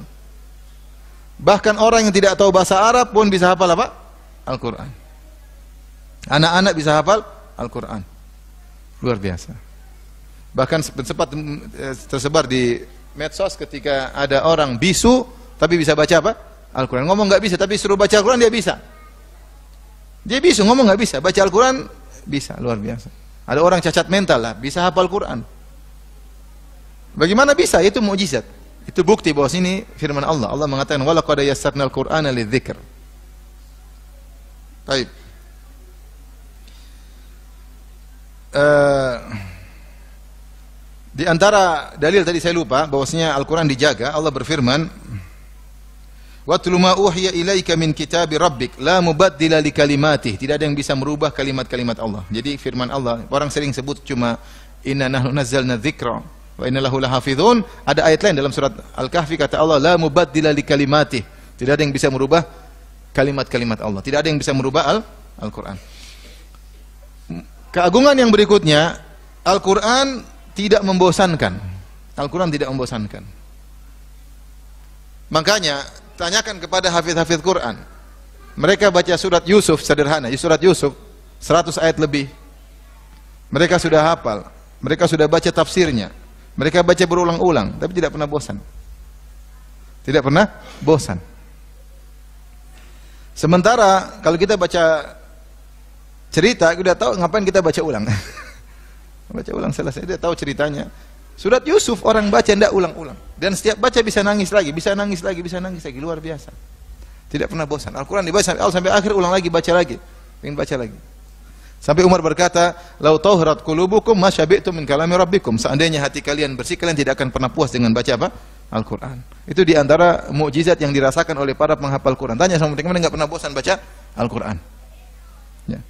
Bahkan orang yang tidak tahu bahasa Arab pun bisa hafal apa? Al-Quran. Anak-anak bisa hafal Al-Quran. Luar biasa. Bahkan sempat tersebar di medsos ketika ada orang bisu tapi bisa baca apa? Al-Quran. Ngomong nggak bisa tapi suruh baca Al-Quran dia bisa. Dia bisu, ngomong nggak bisa, baca Al-Quran bisa. Luar biasa. Ada orang cacat mental lah, bisa hafal Quran. Bagaimana bisa? Itu mukjizat. Itu bukti bahwa sini firman Allah. Allah mengatakan walaqad yassarnal Qur'ana lidzikr. Baik. Di antara dalil tadi saya lupa bahwasanya Al-Quran dijaga. Allah berfirman, "Watlu ma uhiya ilaika min kitabi rabbik la mubaddila likalimatih." Tidak ada yang bisa merubah kalimat-kalimat Allah. Jadi firman Allah, orang sering sebut cuma inna nahnu nazzalna dzikra wa inna lahu lahafizun. Ada ayat lain dalam surat Al-Kahfi kata Allah, la mubaddila likalimatih. Tidak ada yang bisa merubah kalimat-kalimat Allah. Tidak ada yang bisa merubah Al-Quran. Keagungan yang berikutnya, Al-Quran tidak membosankan. Al-Quran tidak membosankan. Makanya tanyakan kepada hafiz-hafiz Quran. Mereka baca surat Yusuf sederhana, surat Yusuf 100 ayat lebih. Mereka sudah hafal, mereka sudah baca tafsirnya. Mereka baca berulang-ulang, tapi tidak pernah bosan. Tidak pernah bosan. Sementara kalau kita baca cerita, kita tahu ngapain kita baca ulang. Baca ulang selesai, dia tahu ceritanya. Surat Yusuf orang baca tidak ulang-ulang, dan setiap baca bisa nangis lagi, bisa nangis lagi, bisa nangis lagi, luar biasa. Tidak pernah bosan. Al-Quran dibaca sampai awal sampai akhir, ulang lagi, baca lagi, ingin baca lagi. Sampai Umar berkata, "Lau tahurat qulubukum ma syabi'tum min kalami rabbikum." Seandainya hati kalian bersih, kalian tidak akan pernah puas dengan baca apa? Al-Quran. Itu di antara mukjizat yang dirasakan oleh para penghafal Quran. Tanya sama mereka, mereka enggak pernah bosan baca Al-Quran. Ya.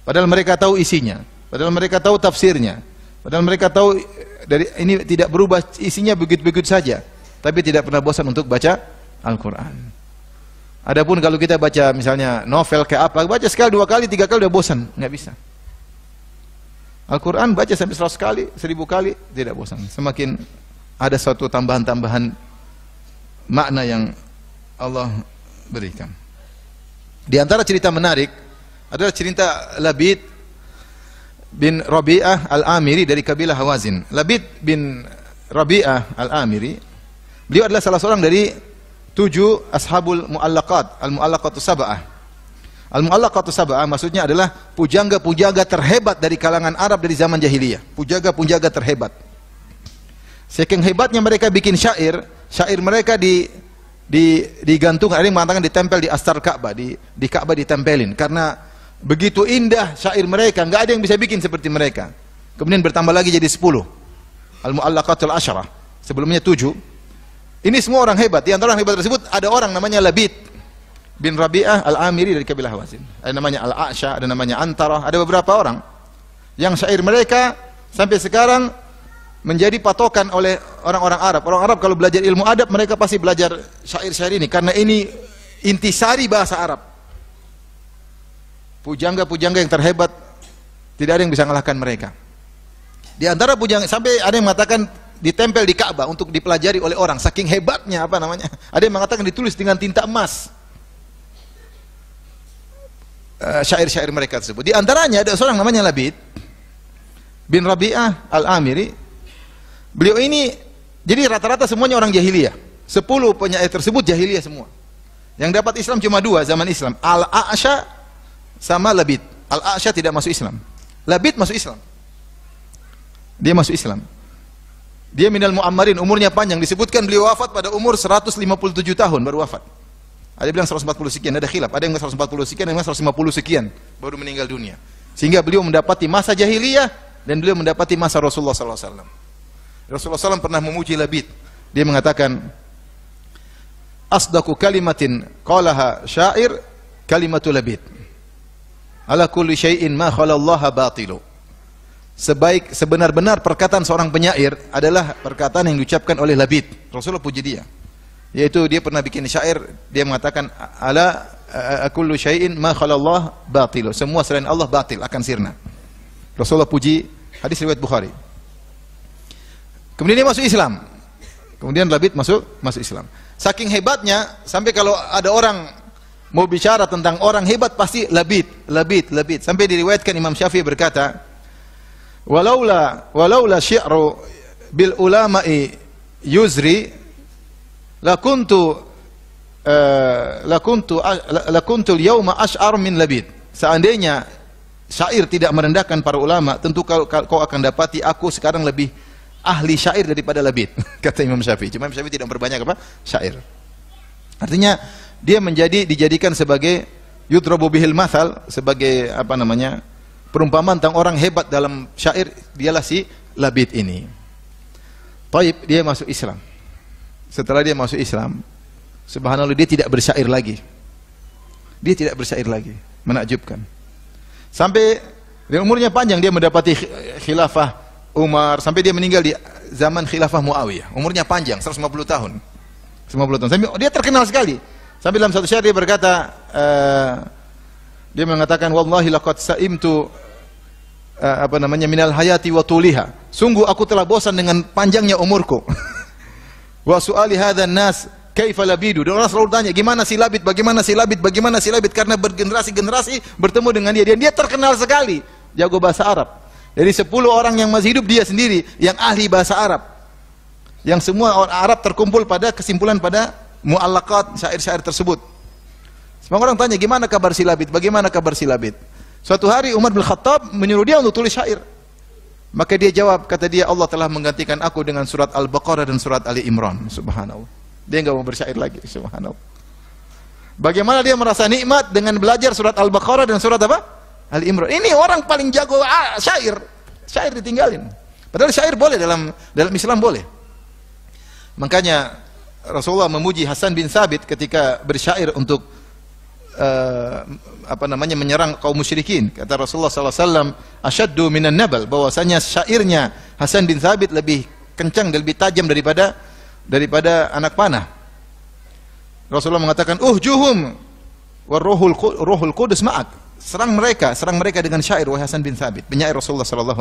Padahal mereka tahu isinya, padahal mereka tahu tafsirnya, padahal mereka tahu dari ini tidak berubah isinya begitu-begitu saja, tapi tidak pernah bosan untuk baca Al-Quran. Adapun kalau kita baca misalnya novel kayak apa, baca sekali, 2 kali, 3 kali udah bosan, nggak bisa. Al-Quran baca sampai 100 kali, 1000 kali, tidak bosan. Semakin ada suatu tambahan-tambahan makna yang Allah berikan. Di antara cerita menarik adalah cerita Labid bin Rabi'ah Al-Amiri dari kabilah Hawazin. Labid bin Rabi'ah Al-Amiri, beliau adalah salah seorang dari 7 ashabul mu'allaqat, al-mu'allaqatu sab'ah. Al-mu'allaqatu sab'ah maksudnya adalah pujangga-pujangga terhebat dari kalangan Arab dari zaman jahiliyah. Pujangga-pujangga terhebat. Saking hebatnya mereka bikin syair mereka digantung, ada yang mengatakan ditempel di astar Ka'bah, di Ka'bah ditempelin, karena begitu indah syair mereka, nggak ada yang bisa bikin seperti mereka. Kemudian bertambah lagi jadi 10. Al-mu'allaqatul asyarah. Sebelumnya 7. Ini semua orang hebat. Di antara orang hebat tersebut ada orang namanya Labid bin Rabi'ah Al-Amiri dari kabilah Hawazin. Ada namanya Al-A'sha, ada namanya Antarah, ada beberapa orang yang syair mereka sampai sekarang menjadi patokan oleh orang-orang Arab. Orang Arab kalau belajar ilmu adab, mereka pasti belajar syair-syair ini, karena ini intisari bahasa Arab. Pujangga-pujangga yang terhebat, tidak ada yang bisa mengalahkan mereka. Di antara pujangga, sampai ada yang mengatakan ditempel di Ka'bah untuk dipelajari oleh orang, saking hebatnya apa namanya. Ada yang mengatakan ditulis dengan tinta emas syair-syair mereka tersebut. Di antaranya ada seorang namanya Labid bin Rabi'ah Al-Amiri. Beliau ini, jadi rata-rata semuanya orang jahiliyah. 10 penyair tersebut jahiliyah semua. Yang dapat Islam cuma 2 zaman Islam, Al-A'sha sama Labid. Al-A'sha tidak masuk Islam, Labid masuk Islam. Dia masuk Islam. Dia minal mu'ammarin, umurnya panjang. Disebutkan beliau wafat pada umur 157 tahun baru wafat. Ada yang bilang 140 sekian, ada khilaf. Ada yang bilang 140 sekian, ada yang bilang 150 sekian baru meninggal dunia. Sehingga beliau mendapati masa jahiliyah dan beliau mendapati masa Rasulullah SAW. Rasulullah SAW pernah memuji Labid. Dia mengatakan, asdaqu kalimatin qalaha syair kalimatul Labid. Ala kulli syai'in ma khalallaha batilu. Sebenar-benar perkataan seorang penyair adalah perkataan yang diucapkan oleh Labid. Rasulullah puji dia. Yaitu dia pernah bikin syair, dia mengatakan ala kullu syai'in ma khalallah batilu. Semua selain Allah batil, akan sirna. Rasulullah puji, hadis riwayat Bukhari. Kemudian dia masuk Islam. Kemudian Labid masuk Islam. Saking hebatnya sampai kalau ada orang mau bicara tentang orang hebat pasti Labid. Sampai diriwayatkan Imam Syafi'i berkata, walaula syi'ru bil ulama'i yuzri lakuntu al-yawma ash'ar min Labid. Seandainya syair tidak merendahkan para ulama, tentu kau akan dapati aku sekarang lebih ahli syair daripada Labid, kata Imam Syafi'i. Cuma Imam Syafi'i tidak memperbanyak apa? Syair. Artinya dia dijadikan sebagai yudrabu bihil mathal, sebagai apa namanya, perumpamaan tentang orang hebat dalam syair, dialah si Labid ini. Taib, dia masuk Islam. Setelah dia masuk Islam, subhanallah, dia tidak bersyair lagi. Menakjubkan. Sampai dia umurnya panjang, dia mendapati khilafah Umar, sampai dia meninggal di zaman khilafah Muawiyah. Umurnya panjang, 150 tahun. 150 tahun. Sampai dia terkenal sekali. Sampai dalam satu syair dia berkata, dia mengatakan, wallahi laqad sa'imtu minal hayati wa tuliha. Sungguh aku telah bosan dengan panjangnya umurku. Wa su'ali hadzan nas kaifa labidu. Dan orang selalu tanya, gimana si Labid? Bagaimana si Labid? Karena bergenerasi-generasi bertemu dengan dia. Dan dia terkenal sekali, jago bahasa Arab. Dari 10 orang yang masih hidup, dia sendiri yang ahli bahasa Arab. Yang semua orang Arab terkumpul pada kesimpulan pada mu'allaqat syair-syair tersebut. Semua orang tanya, gimana kabar si Labid? Bagaimana kabar si Labid? Suatu hari Umar bin Khattab menyuruh dia untuk tulis syair. Maka dia jawab, kata dia, Allah telah menggantikan aku dengan surat Al-Baqarah dan surat Ali Imran. Subhanallah. Dia enggak mau bersyair lagi. Subhanallah. Bagaimana dia merasa nikmat dengan belajar surat Al-Baqarah dan surat apa? Ali Imran. Ini orang paling jago syair. Syair ditinggalin. Padahal syair boleh dalam Islam boleh. Makanya Rasulullah memuji Hasan bin Thabit ketika bersyair untuk menyerang kaum musyrikin. Kata Rasulullah SAW, asyaddu minan nabal, bahwasanya syairnya Hasan bin Thabit lebih kencang dan lebih tajam daripada anak panah. Rasulullah mengatakan, uhjuhum wa ruhul qudus ma'ak. Serang mereka dengan syair, wahai Hasan bin Thabit, penyair Rasulullah SAW.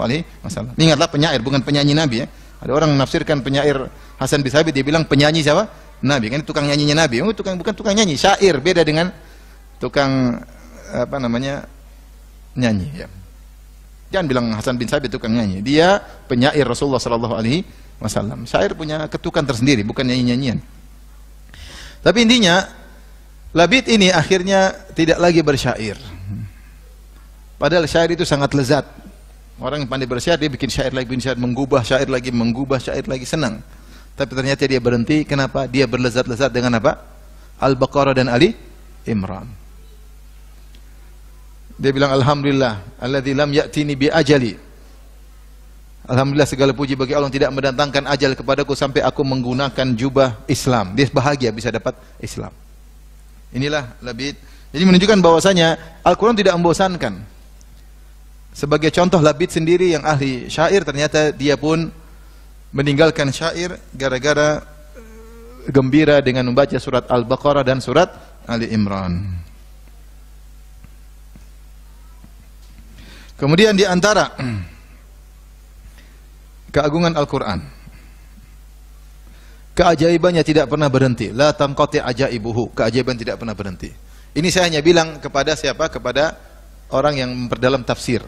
Ingatlah, penyair, bukan penyanyi Nabi ya. Ada orang menafsirkan penyair Hasan bin Thabit, dia bilang penyanyi siapa? Nabi. Kan itu tukang nyanyinya Nabi. Bukan tukang nyanyi, syair, beda dengan tukang nyanyi ya. Jangan bilang Hasan bin Thabit tukang nyanyi. Dia penyair Rasulullah SAW. Syair punya ketukan tersendiri, bukan nyanyi-nyanyian. Tapi intinya Labid ini akhirnya tidak lagi bersyair. Padahal syair itu sangat lezat. Orang yang pandai bersyair, dia bikin syair lagi, mengubah syair lagi, senang. Tapi ternyata dia berhenti. Kenapa? Dia berlezat-lezat dengan apa? Al-Baqarah dan Ali Imran. Dia bilang, alhamdulillah alladzi lam ya'tini bi ajali. Alhamdulillah, segala puji bagi Allah yang tidak mendatangkan ajal kepadaku sampai aku menggunakan jubah Islam. Dia bahagia bisa dapat Islam. Inilah Labid. Jadi menunjukkan bahwasanya Al-Quran tidak membosankan. Sebagai contoh, Labid sendiri yang ahli syair, ternyata dia pun meninggalkan syair gara-gara gembira dengan membaca surat Al-Baqarah dan surat Ali Imran. Kemudian di antara keagungan Al-Quran, keajaibannya tidak pernah berhenti. La tanqati ajaibuhu, keajaiban tidak pernah berhenti. Ini saya hanya bilang kepada siapa? Kepada orang yang memperdalam tafsir.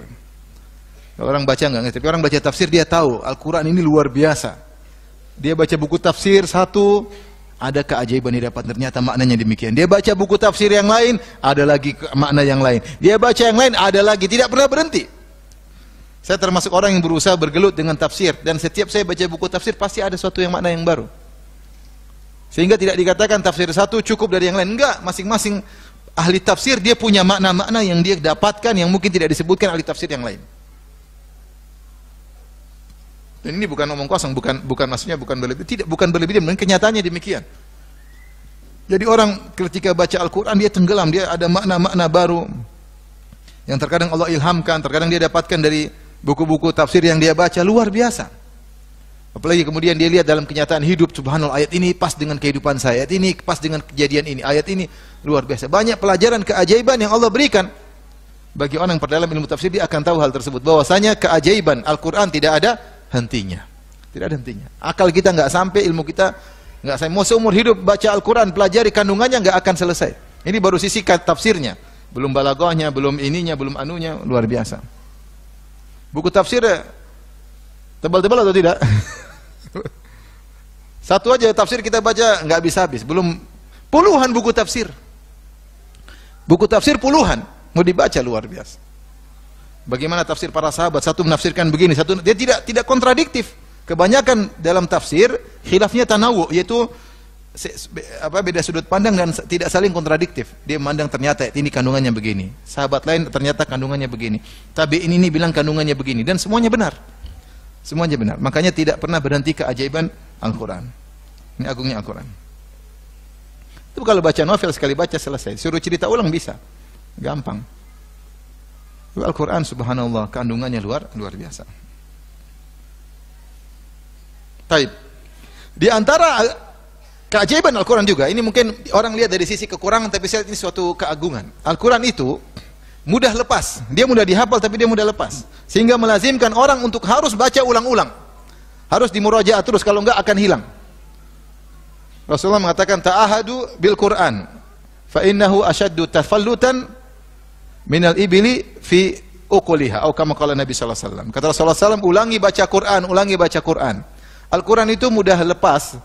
Kalau orang baca enggak ngerti, tapi orang baca tafsir dia tahu Al-Quran ini luar biasa. Dia baca buku tafsir satu, ada keajaiban yang dapat, ternyata maknanya demikian. Dia baca buku tafsir yang lain, ada lagi makna yang lain. Dia baca yang lain, ada lagi, tidak pernah berhenti. Saya termasuk orang yang berusaha bergelut dengan tafsir, dan setiap saya baca buku tafsir pasti ada suatu yang makna yang baru. Sehingga tidak dikatakan tafsir satu cukup dari yang lain. Enggak, masing-masing ahli tafsir dia punya makna-makna yang dia dapatkan yang mungkin tidak disebutkan ahli tafsir yang lain. Dan ini bukan omong kosong, bukan maksudnya bukan berlebihan, tidak, bukan berlebihan, kenyataannya demikian. Jadi orang ketika baca Al-Quran dia tenggelam, dia ada makna-makna baru yang terkadang Allah ilhamkan, terkadang dia dapatkan dari buku-buku tafsir yang dia baca, luar biasa. Apalagi kemudian dia lihat dalam kenyataan hidup, subhanallah, ayat ini pas dengan kehidupan saya, ayat ini pas dengan kejadian ini, ayat ini luar biasa. Banyak pelajaran keajaiban yang Allah berikan. Bagi orang yang perdalam ilmu tafsir, dia akan tahu hal tersebut, bahwasanya keajaiban Al-Quran tidak ada hentinya, tidak ada hentinya. Akal kita nggak sampai, ilmu kita nggak sampai. Mau seumur hidup baca Al-Quran, pelajari kandungannya, nggak akan selesai. Ini baru sisi tafsirnya, belum balaghahnya, belum ininya, belum anunya, luar biasa. Buku tafsir tebal-tebal atau tidak? Satu aja tafsir kita baca nggak habis-habis, belum puluhan buku tafsir. Buku tafsir puluhan, mau dibaca luar biasa. Bagaimana tafsir para sahabat, satu menafsirkan begini, satu dia tidak kontradiktif. Kebanyakan dalam tafsir khilafnya tanawu, yaitu beda sudut pandang dan tidak saling kontradiktif. Dia memandang ternyata ini kandungannya begini, sahabat lain ternyata kandungannya begini, tabi'in ini bilang kandungannya begini, dan semuanya benar. Semuanya benar. Makanya tidak pernah berhenti keajaiban Al-Quran. Ini agungnya Al-Quran. Itu kalau baca novel sekali baca selesai. Suruh cerita ulang bisa, gampang. Al-Quran subhanallah kandungannya luar biasa. Taib. Di antara keajaiban Al-Quran juga, ini mungkin orang lihat dari sisi kekurangan, tapi saya lihat ini suatu keagungan. Al-Quran itu mudah lepas, dia mudah dihafal tapi dia mudah lepas, sehingga melazimkan orang untuk harus baca ulang-ulang, harus dimurajaah terus, kalau enggak akan hilang. Rasulullah mengatakan ta'ahadu bil Quran fa innahu ashaddu tafallutan minal ibili fi uquliha, atau kama qala Nabi sallallahu alaihi wasallam. Kata Rasulullah SAW, ulangi baca Quran, ulangi baca Quran. Al-Quran itu mudah lepas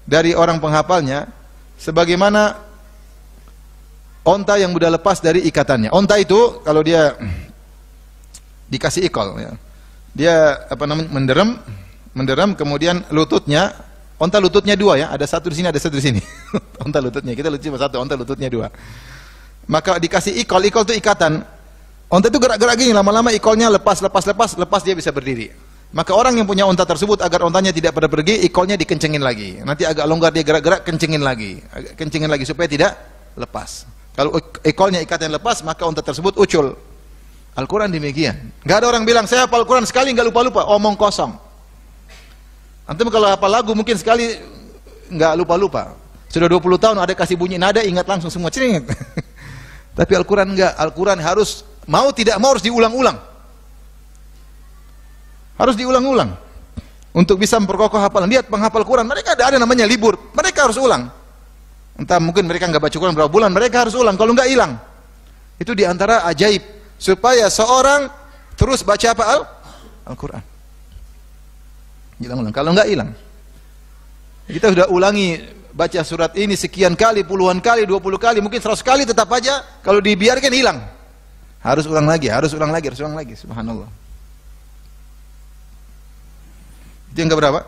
dari orang penghafalnya sebagaimana onta yang mudah lepas dari ikatannya. Onta itu kalau dia dikasih ikol, ya, dia menderam, kemudian lututnya, onta lututnya dua, ya, ada satu di sini, ada satu di sini. Onta lututnya, kita lucu satu, onta lututnya dua. Maka dikasih ikol itu ikatan. Onta itu gerak-gerak gini, lama-lama ikolnya lepas, dia bisa berdiri. Maka orang yang punya onta tersebut, agar ontanya tidak pada pergi, ikolnya dikencengin lagi. Nanti agak longgar dia gerak-gerak, kencengin lagi supaya tidak lepas. Kalau ikolnya ikatan lepas, maka onta tersebut ucul. Al-Quran demikian. Gak ada orang bilang, saya hafal Al-Quran sekali nggak lupa-lupa, omong kosong. Antum kalau hafal lagu mungkin sekali nggak lupa-lupa. Sudah 20 tahun ada kasih bunyi nada, ingat langsung semua, ceringet. Tapi Al-Quran enggak. Al-Quran harus, mau tidak mau harus diulang-ulang. Harus diulang-ulang. Untuk bisa memperkokoh hafalan. Lihat penghafal Quran, mereka ada namanya libur. Mereka harus ulang. Entah mungkin mereka enggak baca Quran berapa bulan, mereka harus ulang. Kalau enggak hilang. Itu diantara ajaib. Supaya seorang terus baca apa? Al-Quran. Hilang-ulang. Kalau enggak hilang. Kita sudah ulangi baca surat ini sekian kali, puluhan kali, 20 kali, mungkin 100 kali, tetap aja kalau dibiarkan hilang. Harus ulang lagi, subhanallah. Itu yang keberapa?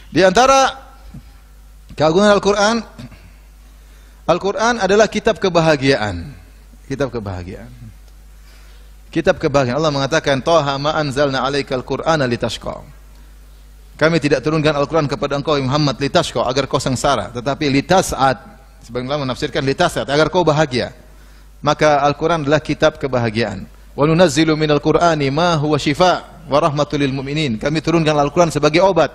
Di antara keagungan Al-Quran, Al-Quran adalah kitab kebahagiaan. Kitab kebahagiaan. Kitab kebahagiaan. Allah mengatakan, Taha ma anzalna alaikal Qur'ana litashqa. Kami tidak turunkan Al-Quran kepada engkau Muhammad litashqa, agar kau sengsara, tetapi litas'ad. Sebagian ulama menafsirkan litas'ad, agar kau bahagia. Maka Al-Quran adalah kitab kebahagiaan. Wa nunazzilu minal Qur'ani ma huwa shifa wa rahmatul lil mu'minin. Kami turunkan Al-Quran sebagai obat.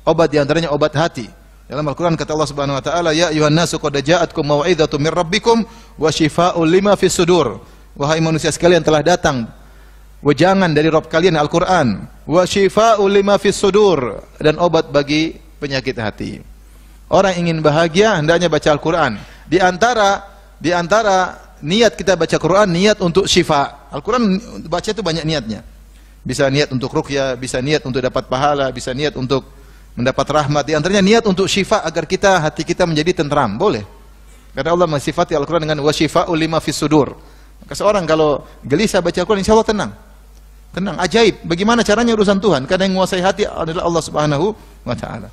Obat diantaranya obat hati. Dalam Al-Quran kata Allah Subhanahu wa taala, ya ayyuhan nasu qad ja'atkum mau'izatun min rabbikum wa shifaa'un lima fis sudur. Wahai manusia sekalian, telah datang wejangan dari Rabb kalian Al-Quran, wa shifaa'un lima fis sudur, dan obat bagi penyakit hati. Orang ingin bahagia hendaknya baca Al-Quran. Di antara niat kita baca Quran, niat untuk syifa. Al-Quran baca itu banyak niatnya. Bisa niat untuk ruqyah, bisa niat untuk dapat pahala, bisa niat untuk mendapat rahmat. Di antaranya niat untuk syifa agar hati kita menjadi tentram, boleh. Karena Allah mensifati Al-Quran dengan wasyifa'ul lima fis sudur. Maka seorang kalau gelisah baca Al-Quran, insya Allah tenang. Tenang, ajaib. Bagaimana caranya urusan Tuhan? Karena yang menguasai hati adalah Allah Subhanahu wa Ta'ala.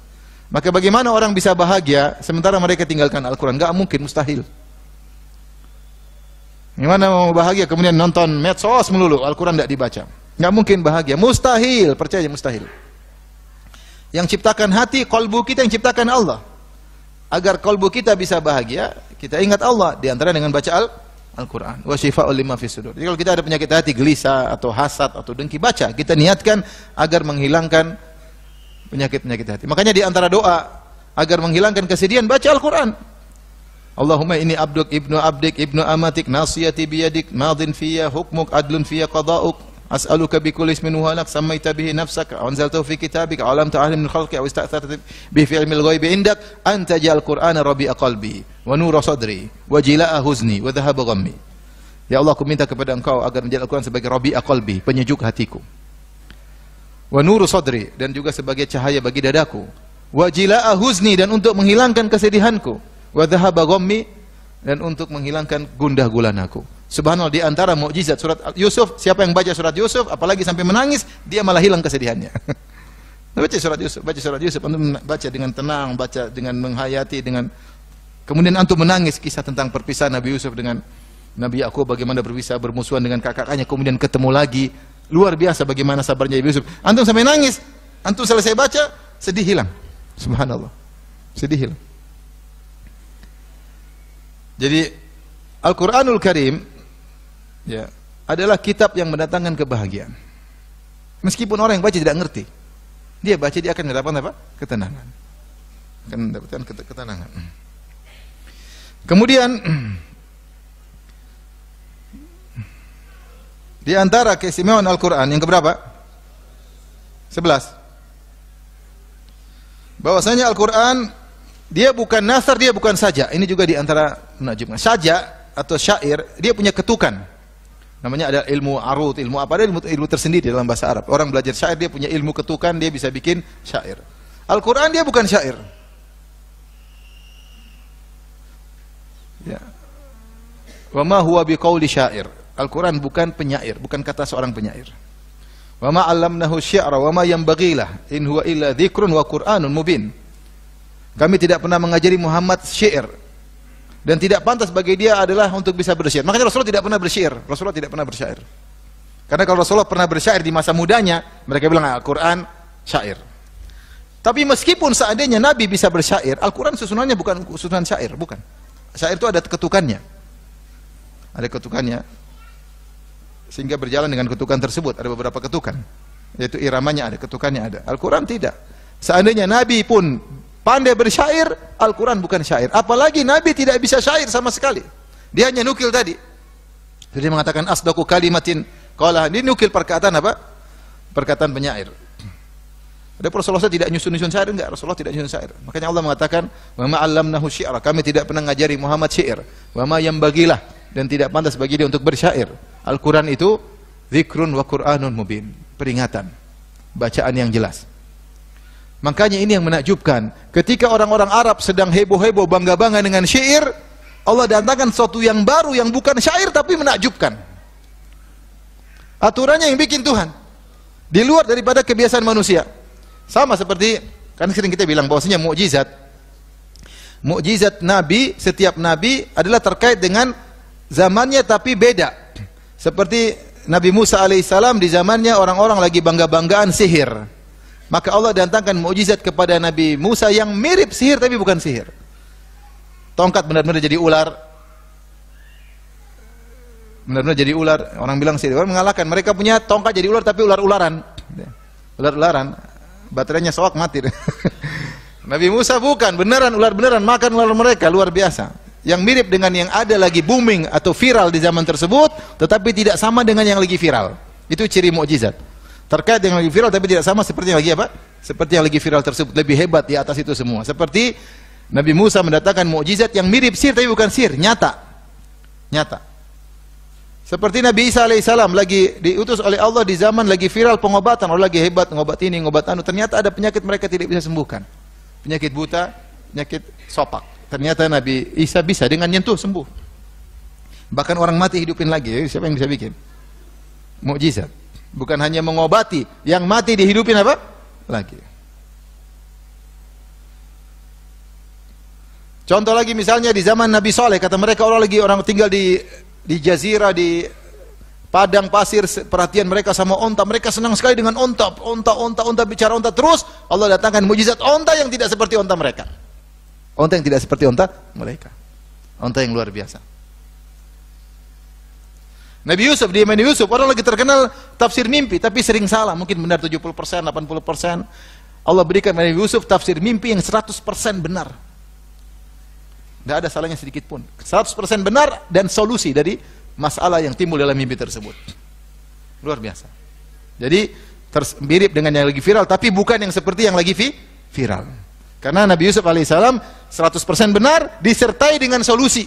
Maka bagaimana orang bisa bahagia sementara mereka tinggalkan Al-Quran? Gak mungkin, mustahil. Gimana mau bahagia kemudian nonton medsos melulu, Al-Quran tidak dibaca? Gak mungkin bahagia, mustahil, percaya mustahil. Yang ciptakan hati, kolbu kita yang ciptakan Allah. Agar kolbu kita bisa bahagia, kita ingat Allah, diantara dengan baca Al-Quran. Wa syifa'ul lima fis sudur. Jadi kalau kita ada penyakit hati, gelisah atau hasad atau dengki, baca. Kita niatkan agar menghilangkan penyakit-penyakit hati. Makanya di antara doa agar menghilangkan kesedihan, baca Al-Quran. Allahumma inni abduk ibnu abdik ibnu amatik nasiyati biyadik madin fiyya hukmuk adlun fiyya qada'uk as'aluka bikulli ismin huwa lak sammaita bihi nafsaka aw anzaltahu fi kitabika aw lam ta'lam min khalqi aw ista'tharta bihi fi ilmil ghaibi indak an taj'al qur'ana rabi'a qalbi wa nura sadri wa jila'a huzni wa dhahaba ghammi. Ya Allah, aku minta kepada Engkau agar menjadikan Al-Quran sebagai rabi'a qalbi, penyejuk hatiku. Wa nuru sadri, dan juga sebagai cahaya bagi dadaku. Wa jila'a huzni, dan untuk menghilangkan kesedihanku. Wa dhahaba ghammi, dan untuk menghilangkan gundah gulanaku. Subhanallah, di antara mukjizat surat Yusuf, siapa yang baca surat Yusuf apalagi sampai menangis, dia malah hilang kesedihannya. Baca surat Yusuf, antum baca dengan tenang, baca dengan menghayati, dengan kemudian antum menangis kisah tentang perpisahan Nabi Yusuf dengan Nabi Yakub, bagaimana berpisah bermusuhan dengan kakaknya, kemudian ketemu lagi. Luar biasa bagaimana sabarnya Nabi Yusuf. Antum sampai nangis, antum selesai baca, sedih hilang. Subhanallah, sedih hilang. Jadi Al-Quranul Karim ya, adalah kitab yang mendatangkan kebahagiaan. Meskipun orang yang baca tidak ngerti, dia baca, dia akan mendapatkan apa? Ketenangan. Akan mendapatkan ketenangan. Kemudian di antara keistimewaan Al-Quran yang keberapa? 11. Bahwasanya Al-Quran dia bukan nasar, dia bukan saja. Ini juga di antara menakjubkan. Saja atau syair, dia punya ketukan. Namanya ada ilmu arut, ilmu apa? Ada ilmu tersendiri dalam bahasa Arab. Orang belajar syair, dia punya ilmu ketukan, dia bisa bikin syair. Al-Quran dia bukan syair. Ya. Wa ma huwa biqauli syair. Al-Quran bukan penyair, bukan kata seorang penyair. Wa ma 'allamnahu syi'ra wa ma yanbaghi lah in huwa illa dzikrun wa Qur'anun mubin. Kami tidak pernah mengajari Muhammad syair, dan tidak pantas bagi dia adalah untuk bisa bersyair. Makanya Rasulullah tidak pernah bersyair. Rasulullah tidak pernah bersyair. Karena kalau Rasulullah pernah bersyair di masa mudanya, mereka bilang Al-Quran syair. Tapi meskipun seandainya Nabi bisa bersyair, Al-Quran susunannya bukan susunan syair, bukan. Syair itu ada ketukannya. Ada ketukannya. Sehingga berjalan dengan ketukan tersebut. Ada beberapa ketukan, yaitu iramanya ada, ketukannya ada. Al-Quran tidak. Seandainya Nabi pun pandai bersyair, Al-Quran bukan syair. Apalagi Nabi tidak bisa syair sama sekali. Dia hanya nukil tadi. Jadi mengatakan asdaqu kalimatin qala, ini nukil perkataan apa? Perkataan penyair. Ada Rasulullah tidak nyusun-nyusun syair, enggak. Rasulullah tidak nyusun syair. Makanya Allah mengatakan wa ma 'allamnahu syi'ra, kami tidak pernah ngajari Muhammad syair. Wa ma yanbagilah, dan tidak pantas bagi dia untuk bersyair. Al-Quran itu dzikrun wa Qur'anun mubin, peringatan, bacaan yang jelas. Makanya ini yang menakjubkan, ketika orang-orang Arab sedang heboh-heboh bangga-bangga dengan syair, Allah datangkan sesuatu yang baru yang bukan syair tapi menakjubkan. Aturannya yang bikin Tuhan, di luar daripada kebiasaan manusia. Sama seperti kan sering kita bilang bahwasanya mukjizat Nabi, setiap Nabi adalah terkait dengan zamannya tapi beda. Seperti Nabi Musa alaihissalam, di zamannya orang-orang lagi bangga-banggaan sihir. Maka Allah datangkan mukjizat kepada Nabi Musa yang mirip sihir tapi bukan sihir. Tongkat benar-benar jadi ular. Benar-benar jadi ular. Orang bilang sihir, orang mengalahkan. Mereka punya tongkat jadi ular tapi ular-ularan. Ular-ularan. Baterainya soak mati. Nabi Musa bukan, beneran ular, beneran makan ular mereka, luar biasa. Yang mirip dengan yang ada lagi booming atau viral di zaman tersebut, tetapi tidak sama dengan yang lagi viral. Itu ciri mukjizat. Terkait dengan yang lagi viral tapi tidak sama seperti yang lagi apa? Seperti yang lagi viral tersebut, lebih hebat di atas itu semua. Seperti Nabi Musa mendatangkan mukjizat yang mirip sihir tapi bukan sihir, nyata. Nyata. Seperti Nabi Isa alaihissalam lagi diutus oleh Allah di zaman lagi viral pengobatan, orang lagi hebat ngobat ini, ngobat anu. Ternyata ada penyakit mereka tidak bisa sembuhkan. Penyakit buta, penyakit sopak. Ternyata Nabi Isa bisa dengan nyentuh sembuh. Bahkan orang mati hidupin lagi. Siapa yang bisa bikin? Mukjizat. Bukan hanya mengobati, yang mati dihidupin apa? Lagi. Contoh lagi misalnya di zaman Nabi Saleh, kata mereka orang tinggal di jazirah, di padang pasir, perhatian mereka sama onta, mereka senang sekali dengan onta, bicara onta terus. Allah datangkan mujizat onta yang tidak seperti onta mereka. Onta yang tidak seperti onta mereka. Onta yang luar biasa. Nabi Yusuf, dia Nabi Yusuf, orang lagi terkenal tafsir mimpi, tapi sering salah, mungkin benar 70%, 80%. Allah berikan Nabi Yusuf tafsir mimpi yang 100% benar. Tidak ada salahnya sedikit pun. 100% benar dan solusi dari masalah yang timbul dalam mimpi tersebut. Luar biasa. Jadi mirip dengan yang lagi viral, tapi bukan yang seperti yang lagi viral. Karena Nabi Yusuf alaihissalam 100% benar disertai dengan solusi.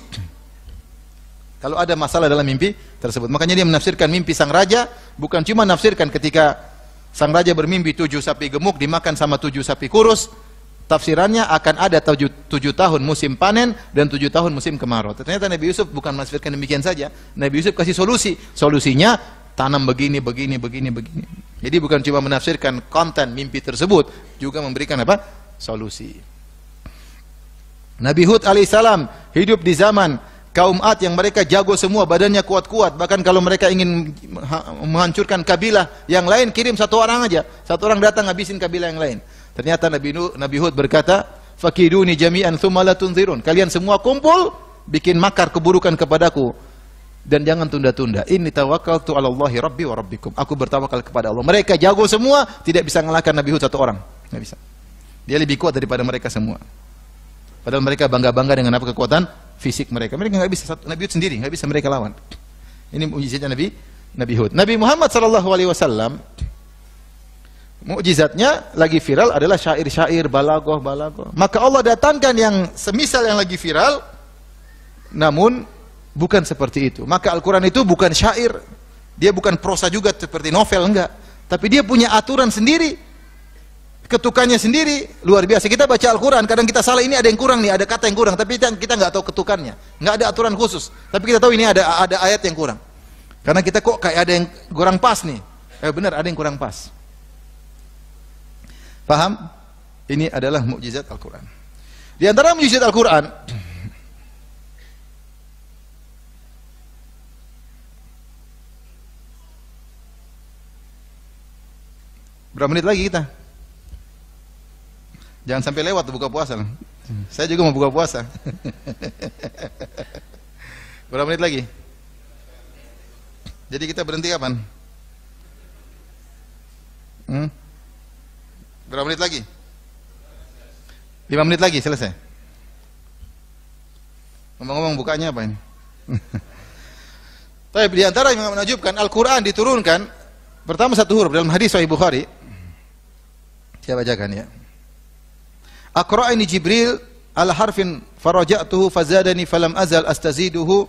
Kalau ada masalah dalam mimpi tersebut. Makanya dia menafsirkan mimpi sang raja, bukan cuma menafsirkan ketika sang raja bermimpi 7 sapi gemuk dimakan sama 7 sapi kurus. Tafsirannya akan ada 7 tahun musim panen dan 7 tahun musim kemarau. Ternyata Nabi Yusuf bukan menafsirkan demikian saja. Nabi Yusuf kasih solusi. Solusinya tanam begini. Jadi bukan cuma menafsirkan konten mimpi tersebut, juga memberikan apa? Solusi. Nabi Hud alaihissalam hidup di zaman kaum Ad yang mereka jago semua, badannya kuat-kuat. Bahkan kalau mereka ingin menghancurkan kabilah yang lain, kirim 1 orang aja. 1 orang datang habisin kabilah yang lain. Ternyata Nabi Hud berkata, "Fakiduni jami'an tsumma la tunzirun." Kalian semua kumpul, bikin makar keburukan kepadaku dan jangan tunda-tunda. Inni tawakkaltu 'ala Allahi rabbi wa rabbikum. Aku bertawakal kepada Allah. Mereka jago semua, tidak bisa mengalahkan Nabi Hud 1 orang. Enggak bisa. Dia lebih kuat daripada mereka semua. Padahal mereka bangga-bangga dengan apa kekuatan fisik mereka. Mereka enggak bisa, Nabi Hud sendiri enggak bisa mereka lawan. Ini mukjizatnya Nabi Hud. Nabi Muhammad sallallahu alaihi wasallam, mukjizatnya lagi viral adalah syair-syair, balaghah. Maka Allah datangkan yang semisal yang lagi viral, namun bukan seperti itu. Maka Al-Quran itu bukan syair, dia bukan prosa juga seperti novel, enggak. Tapi dia punya aturan sendiri, ketukannya sendiri, luar biasa. Kita baca Al-Quran, kadang kita salah, ini ada yang kurang nih, ada kata yang kurang, tapi kita nggak tahu ketukannya, nggak ada aturan khusus. Tapi kita tahu ini ada ayat yang kurang. Karena kita kok kayak ada yang kurang pas nih. Benar, ada yang kurang pas. Paham? Ini adalah mukjizat Al-Quran. Di antara mukjizat Al-Quran, berapa menit lagi kita? Jangan sampai lewat buka puasa. Saya juga mau buka puasa. Berapa menit lagi? Jadi kita berhenti kapan? Berapa menit lagi? 5 menit lagi selesai. Ngomong-ngomong bukanya apa ini? Tapi di antara yang menakjubkan, Al-Quran diturunkan pertama 1 huruf dalam hadis Sahih Bukhari. Saya bacakan ya. Aqra'ani Jibril ala harfin faraja'tuhu fazadani falam azal astaziduhu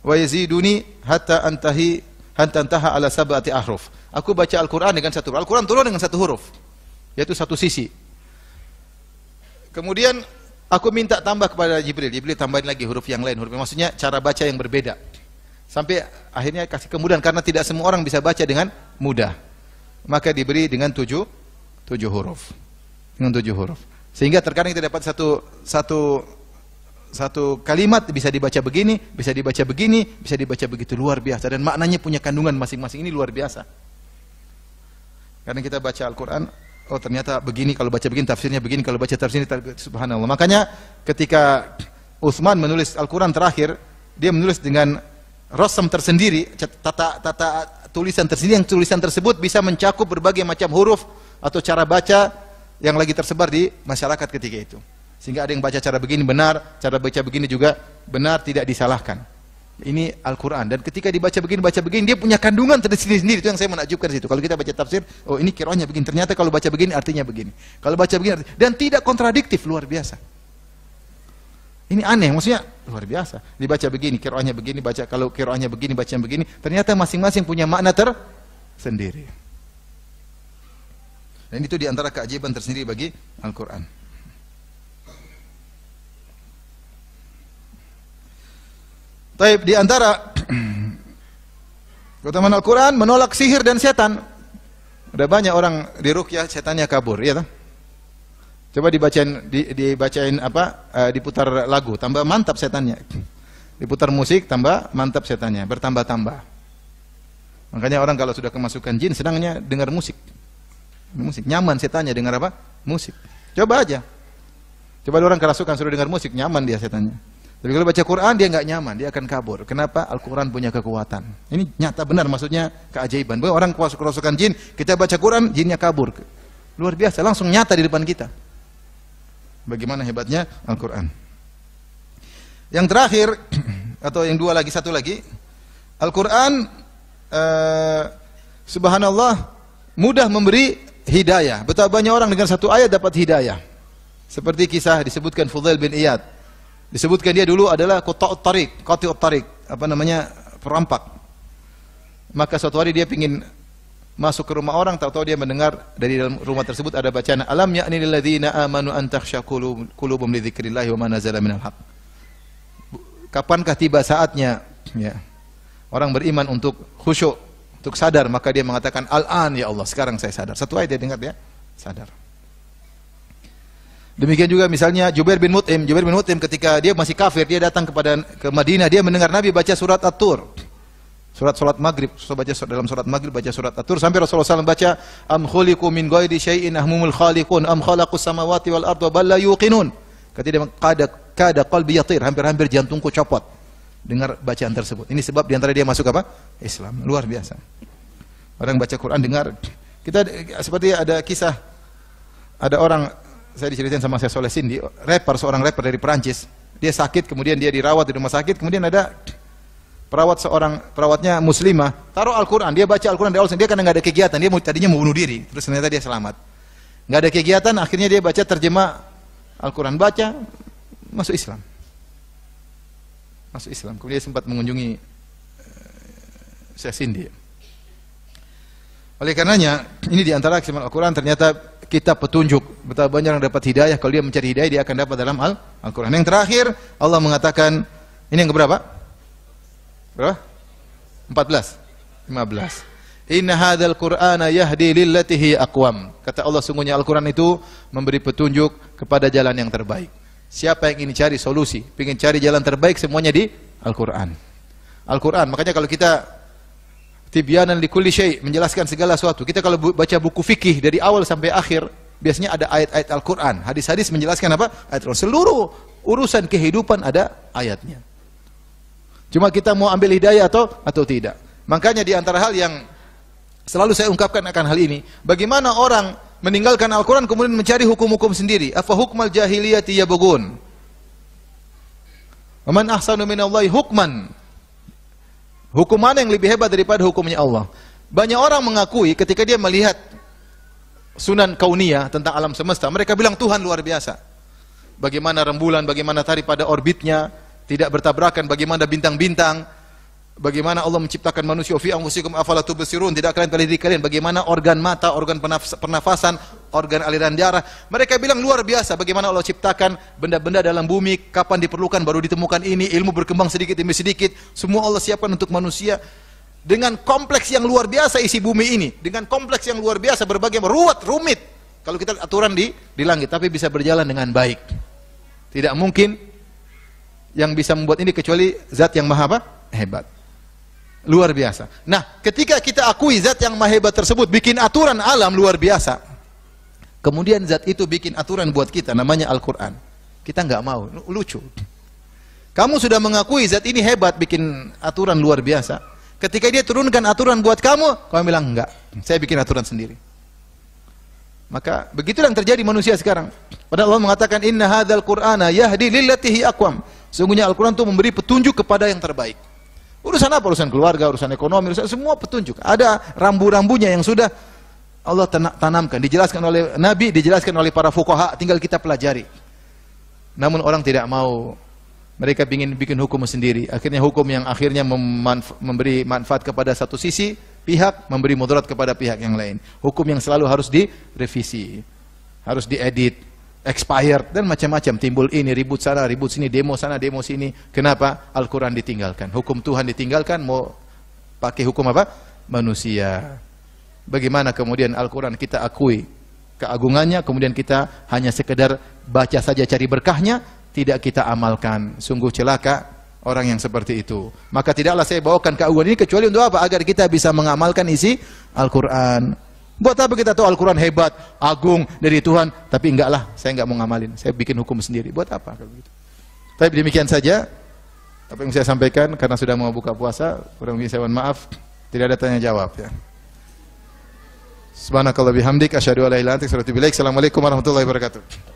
wa yaziduni hatta antaha ala sab'ati ahruf. Aku baca Al-Quran dengan 1 huruf. Al-Quran turun dengan 1 huruf, yaitu 1 sisi. Kemudian aku minta tambah kepada Jibril. Jibril tambahin lagi huruf yang lain, maksudnya cara baca yang berbeda. Sampai akhirnya kasih kemudahan, karena tidak semua orang bisa baca dengan mudah. Maka diberi dengan 7 huruf. Dengan 7 huruf. Sehingga terkadang kita dapat satu kalimat bisa dibaca begini, bisa dibaca begini, bisa dibaca begitu, luar biasa. Dan maknanya punya kandungan masing-masing, ini luar biasa. Karena kita baca Al-Quran, oh ternyata begini, kalau baca begini tafsirnya begini, kalau baca tafsirnya subhanallah. Makanya ketika Utsman menulis Al-Quran terakhir, dia menulis dengan rasam tersendiri, tata tulisan tersendiri, yang tulisan tersebut bisa mencakup berbagai macam huruf atau cara baca yang lagi tersebar di masyarakat ketika itu. Sehingga ada yang baca cara begini benar, cara baca begini juga benar, tidak disalahkan. Ini Al-Quran. Dan ketika dibaca begini, dia punya kandungan tersendiri. Itu yang saya menakjubkan di situ. Kalau kita baca tafsir, oh ini qiraahnya begini. Ternyata kalau baca begini artinya begini. Kalau baca begini, dan tidak kontradiktif, luar biasa. Ini aneh, maksudnya luar biasa. Dibaca begini, qiraahnya begini, baca kalau qiraahnya begini, bacaan begini. Ternyata masing-masing punya makna tersendiri. Dan itu diantara keajaiban tersendiri bagi Al-Quran. Taib, diantara keutamaan Al-Quran menolak sihir dan setan. Ada banyak orang di ruqyah setannya kabur, ya toh? Coba dibacain apa? Diputar lagu, tambah mantap setannya. Diputar musik, tambah mantap setannya, bertambah-tambah. Makanya orang kalau sudah kemasukan jin, senangnya dengar musik. Musik nyaman setannya dengar apa? Musik. Coba aja. Coba orang kerasukan suruh dengar musik, nyaman dia setannya. Tapi kalau baca Quran dia nggak nyaman, dia akan kabur. Kenapa? Al-Quran punya kekuatan. Ini nyata benar, maksudnya keajaiban. Bahwa orang kerasukan jin, kita baca Quran, jinnya kabur. Luar biasa, langsung nyata di depan kita. Bagaimana hebatnya Al-Quran. Yang terakhir, atau yang dua lagi, satu lagi, Al-Quran, subhanallah, mudah memberi hidayah. Betapa banyak orang dengan satu ayat dapat hidayah. Seperti kisah disebutkan Fudail bin Iyad. Disebutkan dia dulu adalah qati'ut tariq, apa namanya, perampak. Maka suatu hari dia ingin masuk ke rumah orang, tahu-tahu dia mendengar dari dalam rumah tersebut ada bacaan alam ya'ni lil ladzina amanu an takhsha qulubum li dzikrillah wa ma nazala minal haq. Kapankah tiba saatnya ya orang beriman untuk khusyuk, untuk sadar? Maka dia mengatakan al-an ya Allah, sekarang saya sadar. Satu ayat dia dengar, dia sadar. Demikian juga misalnya Jubair bin Mut'im ketika dia masih kafir, dia datang ke Madinah, dia mendengar Nabi baca surat At-Tur. Salat maghrib, baca dalam surat maghrib baca surat At-Tur sampai Rasulullah SAW baca am khuliqu min ghairi syai'in ahmumul khaliqun am khalaqus samawati wal arda bal la yuqinun. Kata dia kada qalbi yatir, hampir-hampir jantungku copot dengar bacaan tersebut. Ini sebab diantara dia masuk apa? Islam. Luar biasa. Orang baca Quran dengar. Kita seperti ada kisah, ada orang, saya diceritain sama saya Soleh Sindi, seorang rapper dari Perancis. Dia sakit, kemudian dia dirawat di rumah sakit, kemudian ada perawatnya muslimah, taruh Al-Quran, dia baca Al-Quran dari awal, dia karena nggak ada kegiatan, dia tadinya mau bunuh diri, terus ternyata dia selamat. Nggak ada kegiatan, akhirnya dia baca terjemah Al-Quran, baca, masuk Islam. Masuk Islam. Kemudian dia sempat mengunjungi Syekh Sindi. Oleh karenanya, ini diantara keistimewaan Al-Quran, ternyata kita petunjuk. Betapa banyak orang dapat hidayah, kalau dia mencari hidayah, dia akan dapat dalam Al-Quran. Yang terakhir, Allah mengatakan, ini yang keberapa? Berapa? 14? 15. Inna hadzal Qur'ana yahdi lillati hiya aqwam. Kata Allah, sungguhnya Al-Quran itu memberi petunjuk kepada jalan yang terbaik. Siapa yang ingin cari solusi, ingin cari jalan terbaik, semuanya di Al-Quran. Al-Quran, makanya kalau kita tibyanan likulli syai', menjelaskan segala sesuatu. Kita kalau baca buku fikih dari awal sampai akhir, biasanya ada ayat-ayat Al-Quran. Hadis-hadis menjelaskan apa? Ayat Al-Quran. Seluruh urusan kehidupan ada ayatnya. Cuma kita mau ambil hidayah atau tidak. Makanya di antara hal yang selalu saya ungkapkan akan hal ini, bagaimana orang meninggalkan Al-Quran kemudian mencari hukum-hukum sendiri. Afa hukmal jahiliyati yabghun. Wa man ahsanu minallahi hukman. Hukum mana yang lebih hebat daripada hukumnya Allah? Banyak orang mengakui ketika dia melihat sunan kauniyah tentang alam semesta, mereka bilang Tuhan luar biasa. Bagaimana rembulan, bagaimana matahari pada orbitnya tidak bertabrakan, bagaimana bintang-bintang, bagaimana Allah menciptakan manusia, fi anfusikum afala tubsirun, tidak kalian pada diri kalian, bagaimana organ mata, organ pernafasan, organ aliran darah. Mereka bilang luar biasa bagaimana Allah ciptakan benda-benda dalam bumi, kapan diperlukan baru ditemukan ini, ilmu berkembang sedikit demi sedikit, semua Allah siapkan untuk manusia. Dengan kompleks yang luar biasa isi bumi ini, dengan kompleks yang luar biasa, berbagai ruwet, rumit. Kalau kita aturan di langit, tapi bisa berjalan dengan baik. Tidak mungkin yang bisa membuat ini kecuali zat yang maha hebat. Luar biasa. Nah, ketika kita akui zat yang maha hebat tersebut bikin aturan alam luar biasa, kemudian zat itu bikin aturan buat kita, namanya Al-Quran. Kita nggak mau, lucu. Kamu sudah mengakui zat ini hebat, bikin aturan luar biasa. Ketika dia turunkan aturan buat kamu bilang enggak, saya bikin aturan sendiri. Maka begitulah yang terjadi manusia sekarang. Padahal Allah mengatakan inna hadzal Qur'ana yahdi lillati hiya aqwam. Sungguhnya Al-Quran itu memberi petunjuk kepada yang terbaik. Urusan apa? Urusan keluarga, urusan ekonomi, urusan semua petunjuk. Ada rambu-rambunya yang sudah Allah tanamkan, dijelaskan oleh Nabi, dijelaskan oleh para fuqaha, tinggal kita pelajari. Namun orang tidak mau Mereka ingin bikin hukum sendiri. Akhirnya hukum yang akhirnya memberi manfaat kepada satu sisi pihak, memberi mudarat kepada pihak yang lain. Hukum yang selalu harus direvisi, harus diedit, expired dan macam-macam. Timbul ini, ribut sana, ribut sini, demo sana, demo sini. Kenapa? Al-Quran ditinggalkan, hukum Tuhan ditinggalkan, mau pakai hukum apa? Manusia. Bagaimana kemudian Al-Quran kita akui keagungannya, kemudian kita hanya sekedar baca saja cari berkahnya, tidak kita amalkan. Sungguh celaka orang yang seperti itu. Maka tidaklah saya bawakan keagungan ini kecuali untuk apa? Agar kita bisa mengamalkan isi Al-Quran. Buat apa kita tahu Al-Quran hebat, agung dari Tuhan, tapi enggaklah, saya enggak mau ngamalin, saya bikin hukum sendiri. Buat apa kalau begitu? Tapi demikian saja apa yang saya sampaikan, karena sudah mau buka puasa, kurang lebih saya mohon maaf, tidak ada tanya jawab ya. Subhanakallah bihamdik, asyhadu an la ilaha illa anta astaghfiruka wa atubu ilaik. Assalamualaikum warahmatullahi wabarakatuh.